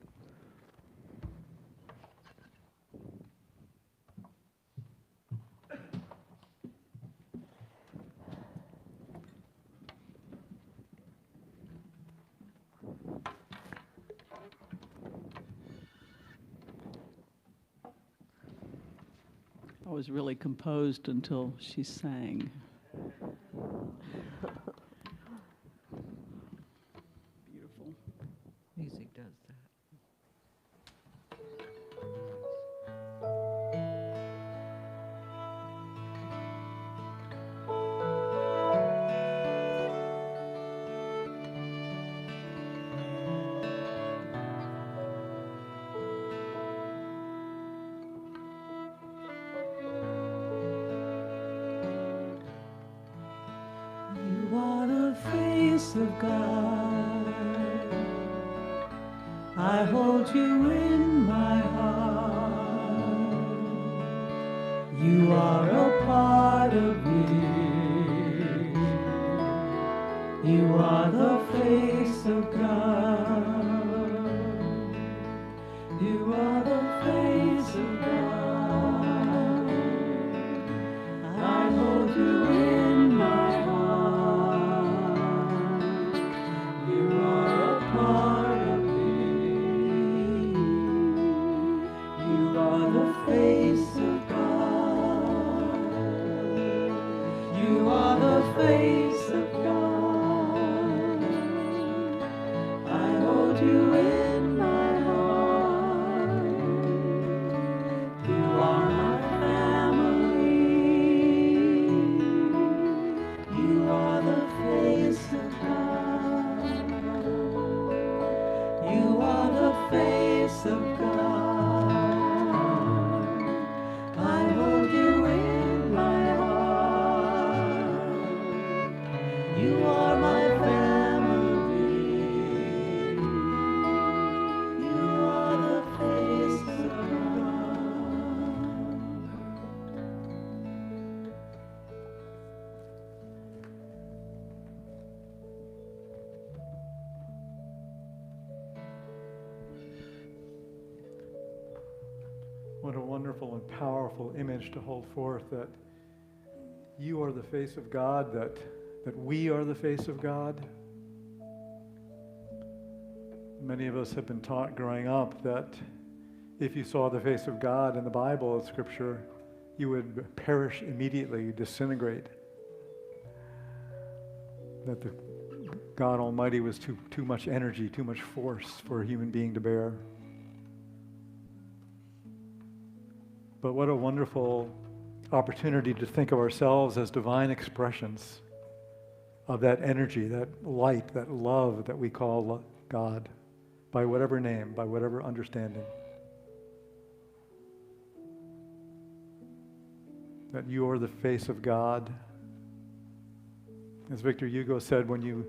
I was really composed until she sang. Beautiful. Music does that. You are the face of God. I hold you in my heart. You are a part of me. You are the face of God. You are the face of God. I hold you in my heart. You are a part of me. You are the face of God. You are the face of God. I hold you in my heart. You are my family. You are the face of God. You are the face of God. I hold you in my heart. You are my family. You are the face of God. What a wonderful and powerful image to hold forth, that you are the face of God, that we are the face of God. Many of us have been taught growing up that if you saw the face of God in the Bible, in Scripture, you would perish immediately, disintegrate. That the God Almighty was too much energy, too much force for a human being to bear. But what a wonderful opportunity to think of ourselves as divine expressions of that energy, that light, that love that we call God, by whatever name, by whatever understanding. That you are the face of God. As Victor Hugo said, when you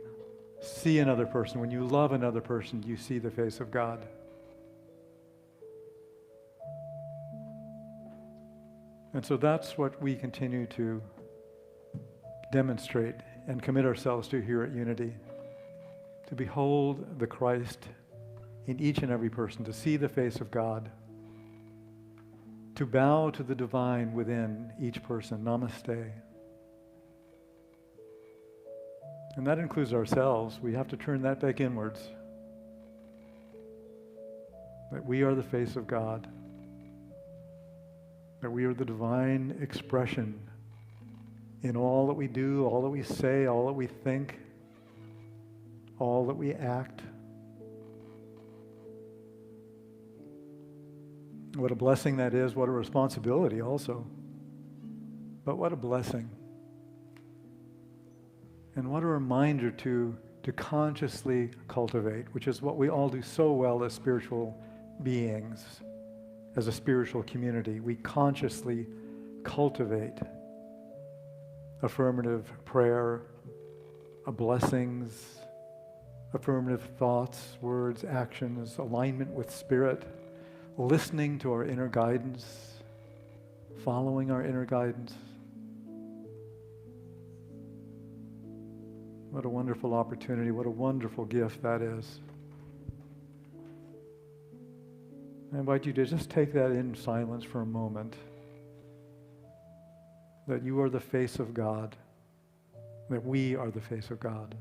see another person, when you love another person, you see the face of God. And so that's what we continue to demonstrate and commit ourselves to here at Unity, to behold the Christ in each and every person, to see the face of God, to bow to the divine within each person. Namaste. And that includes ourselves. We have to turn that back inwards. that we are the face of God, that we are the divine expression in all that we do, all that we say, all that we think, all that we act. What a blessing that is, what a responsibility also. But what a blessing. And what a reminder to consciously cultivate, which is what we all do so well as spiritual beings, as a spiritual community. We consciously cultivate affirmative prayer, blessings, affirmative thoughts, words, actions, alignment with Spirit, listening to our inner guidance, following our inner guidance. What a wonderful opportunity, what a wonderful gift that is. I invite you to just take that in silence for a moment. That you are the face of God, that we are the face of God.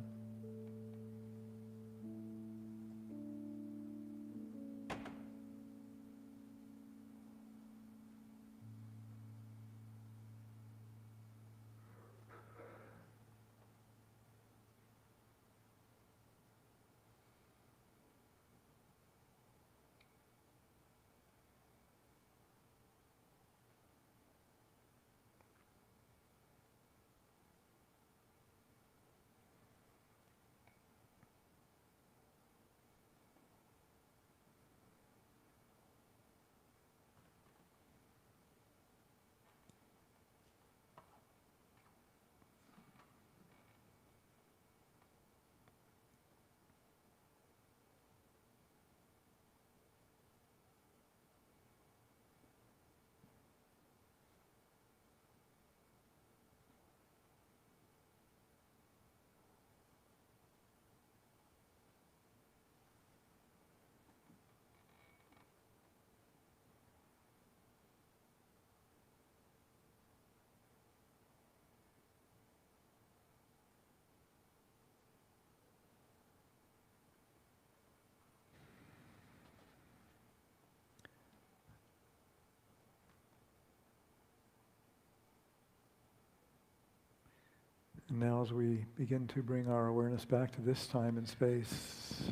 And now as we begin to bring our awareness back to this time and space,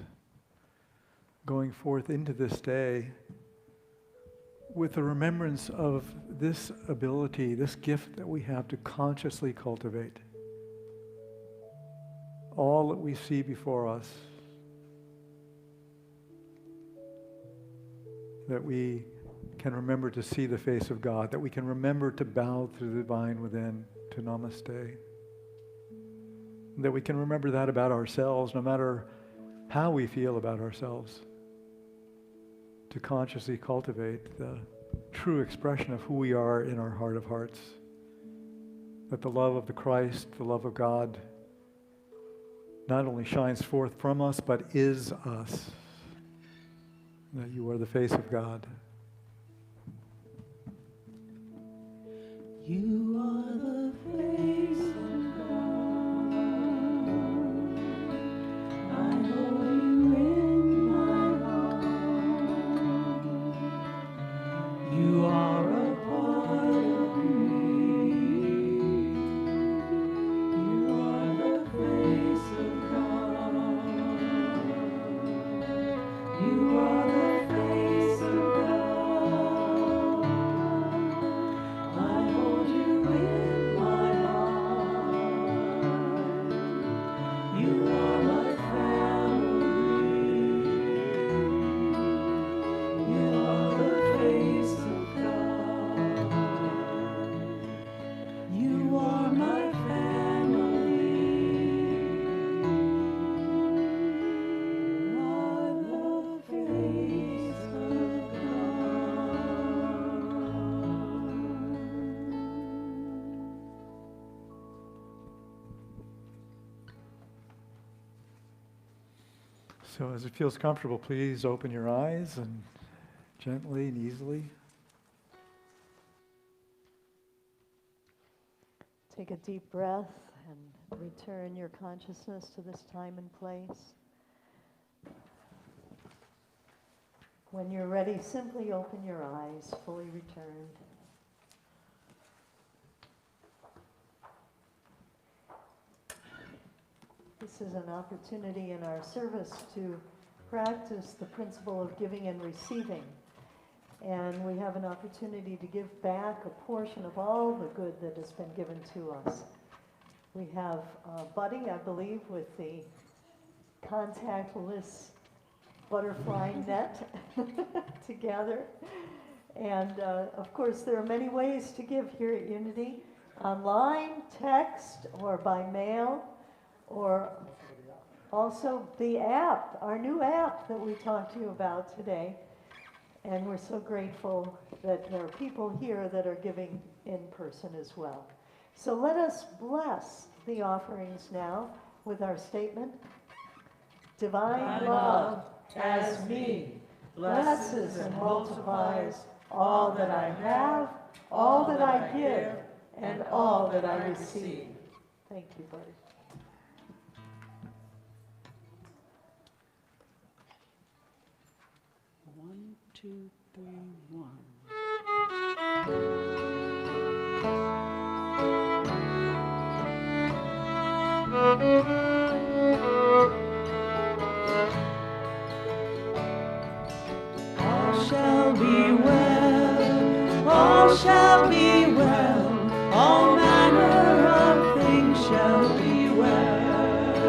going forth into this day with the remembrance of this ability, this gift that we have to consciously cultivate all that we see before us, that we can remember to see the face of God, that we can remember to bow to the divine within, to namaste. That we can remember that about ourselves, no matter how we feel about ourselves, to consciously cultivate the true expression of who we are in our heart of hearts. That the love of the Christ, the love of God, not only shines forth from us, but is us. That you are the face of God. You are the face of God. I hold you in my heart. You are a part of me. You are the face of God. You are the face of God. I hold you in my heart. You are my family. You are the face of God. You are my family. You are the face of God. So as it feels comfortable, please open your eyes and gently and easily. Take a deep breath and return your consciousness to this time and place. When you're ready, simply open your eyes, fully returned. This is an opportunity in our service to practice the principle of giving and receiving. And we have an opportunity to give back a portion of all the good that has been given to us. We have Buddy, I believe, with the contactless butterfly net together. And of course, there are many ways to give here at Unity. Online, text, or by mail, or also the app, our new app that we talked to you about today. And we're so grateful that there are people here that are giving in person as well. So let us bless the offerings now with our statement. Divine love as me blesses and multiplies all that I have, all that I give, and all that I receive. Thank you, buddy. One, two, three, one. All shall be well, all shall be well, all manner of things shall be well.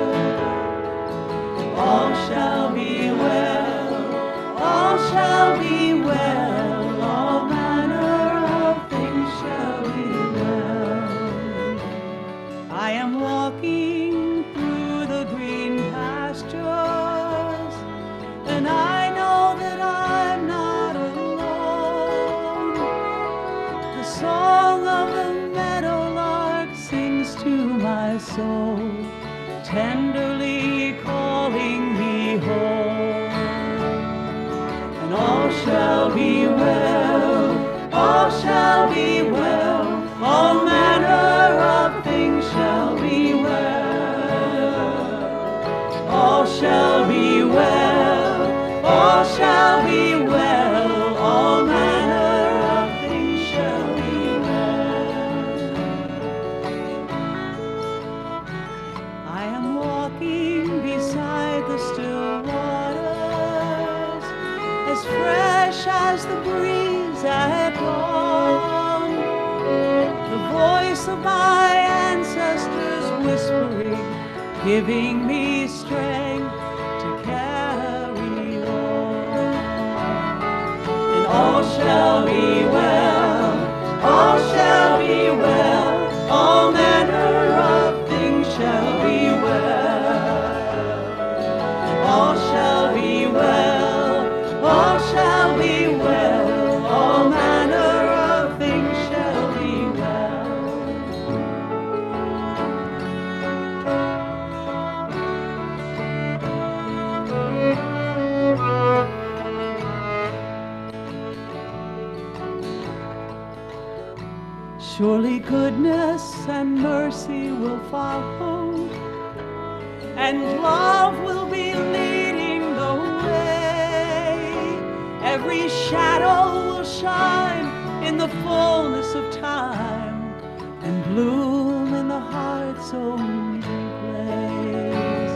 All shall be well, all shall be well, all manner of things shall be well. I am walking through the green pastures, and I know that I'm not alone. The song of the meadowlark sings to my soul, tenderly calling me home. And all shall be well, all shall be well, all manner of things shall be well. All shall be well, all shall be well, all manner of things shall be well. I am walking beside the still waters, as fresh as the breeze at dawn. The voice of my ancestors whispering, giving me strength to carry on. And all shall be well, all shall be well, all manner of things shall be well. All shall be well, all shall be well, all manner of things shall be well. Surely goodness and mercy will follow, and love will be leading the way. Every shadow will shine in the fullness of time, and bloom in the heart's own place.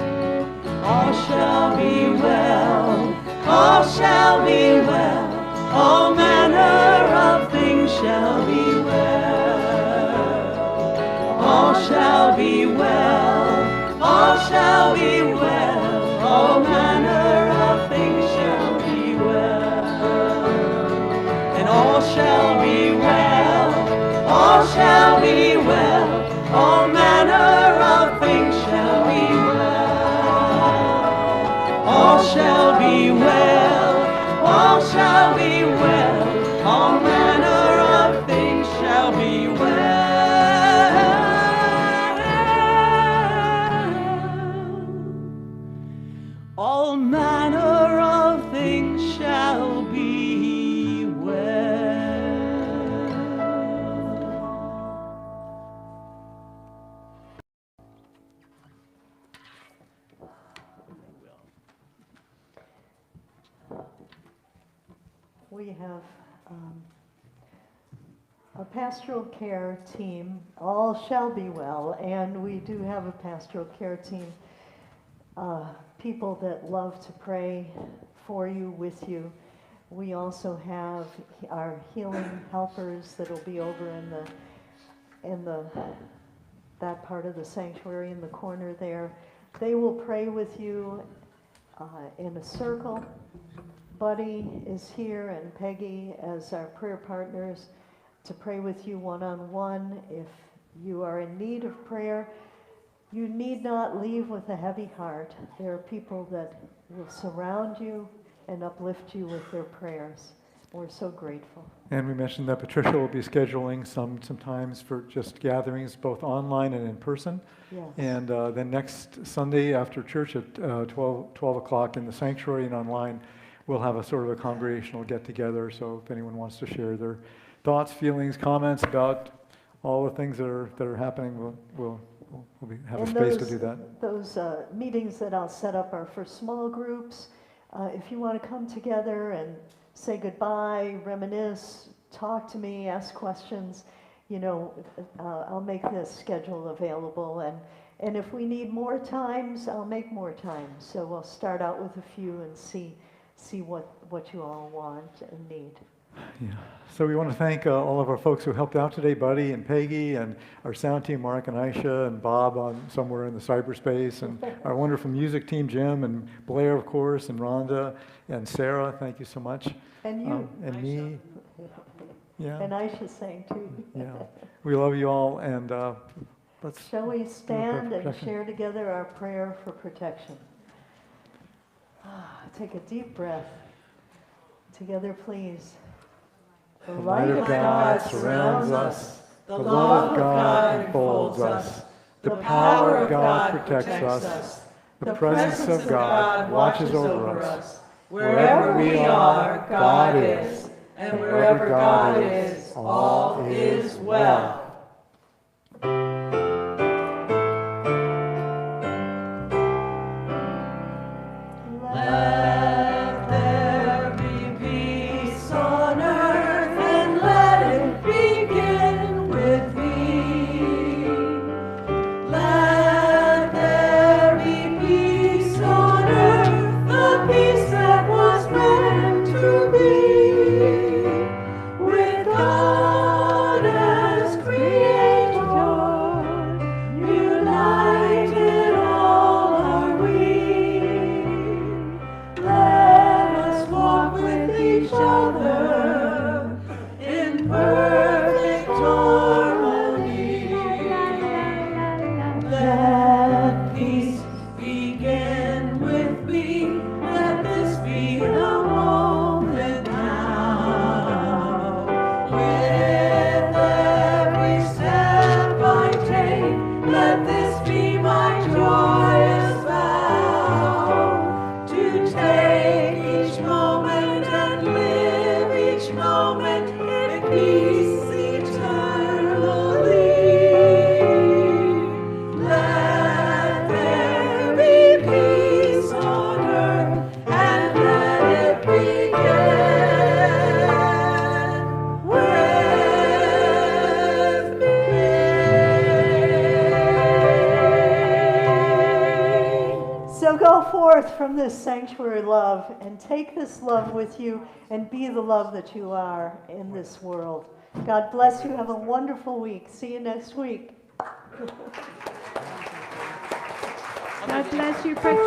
All shall be well, all shall be well, all manner of things shall be well. All shall be well, all shall be well, all manner of things shall be well. And all shall be well, all shall be well, all manner of things shall be well. All shall be well, all shall be well, all manner of things shall be well. All manner of things shall be well. a pastoral care team. All shall be well, and we do have a pastoral care team. People that love to pray for you, with you. We also have our healing helpers that'll be over in that part of the sanctuary in the corner there. They will pray with you in a circle. Buddy is here and Peggy as our prayer partners to pray with you one-on-one. If you are in need of prayer, you need not leave with a heavy heart. There are people that will surround you and uplift you with their prayers. We're so grateful. And we mentioned that Patricia will be scheduling sometimes for just gatherings, both online and in person. Yes. And then next Sunday after church at 12 o'clock in the sanctuary and online, we'll have a sort of a congregational get-together. So if anyone wants to share their thoughts, feelings, comments about all the things that are happening, we'll have a space to do that. Those meetings that I'll set up are for small groups. If you want to come together and say goodbye, reminisce, talk to me, ask questions, I'll make this schedule available. And if we need more times, I'll make more times. So we'll start out with a few and see what you all want and need. Yeah. So we want to thank all of our folks who helped out today, Buddy and Peggy, and our sound team, Mark and Aisha, and Bob somewhere in the cyberspace, and our wonderful music team, Jim, and Blair, of course, and Rhonda, and Sarah. Thank you so much. And you. And Aisha. me. Yeah. And Aisha sang too. Yeah. We love you all, and let's... Shall we stand and share together our prayer for protection? Take a deep breath. Together, please. The light of God surrounds us. The love of God enfolds us. The power of God protects us. The presence of God watches over us. Wherever we are, God is. And wherever God is, all is well. From this sanctuary love and take this love with you and be the love that you are in this world. God bless you. Have a wonderful week. See you next week. God bless you.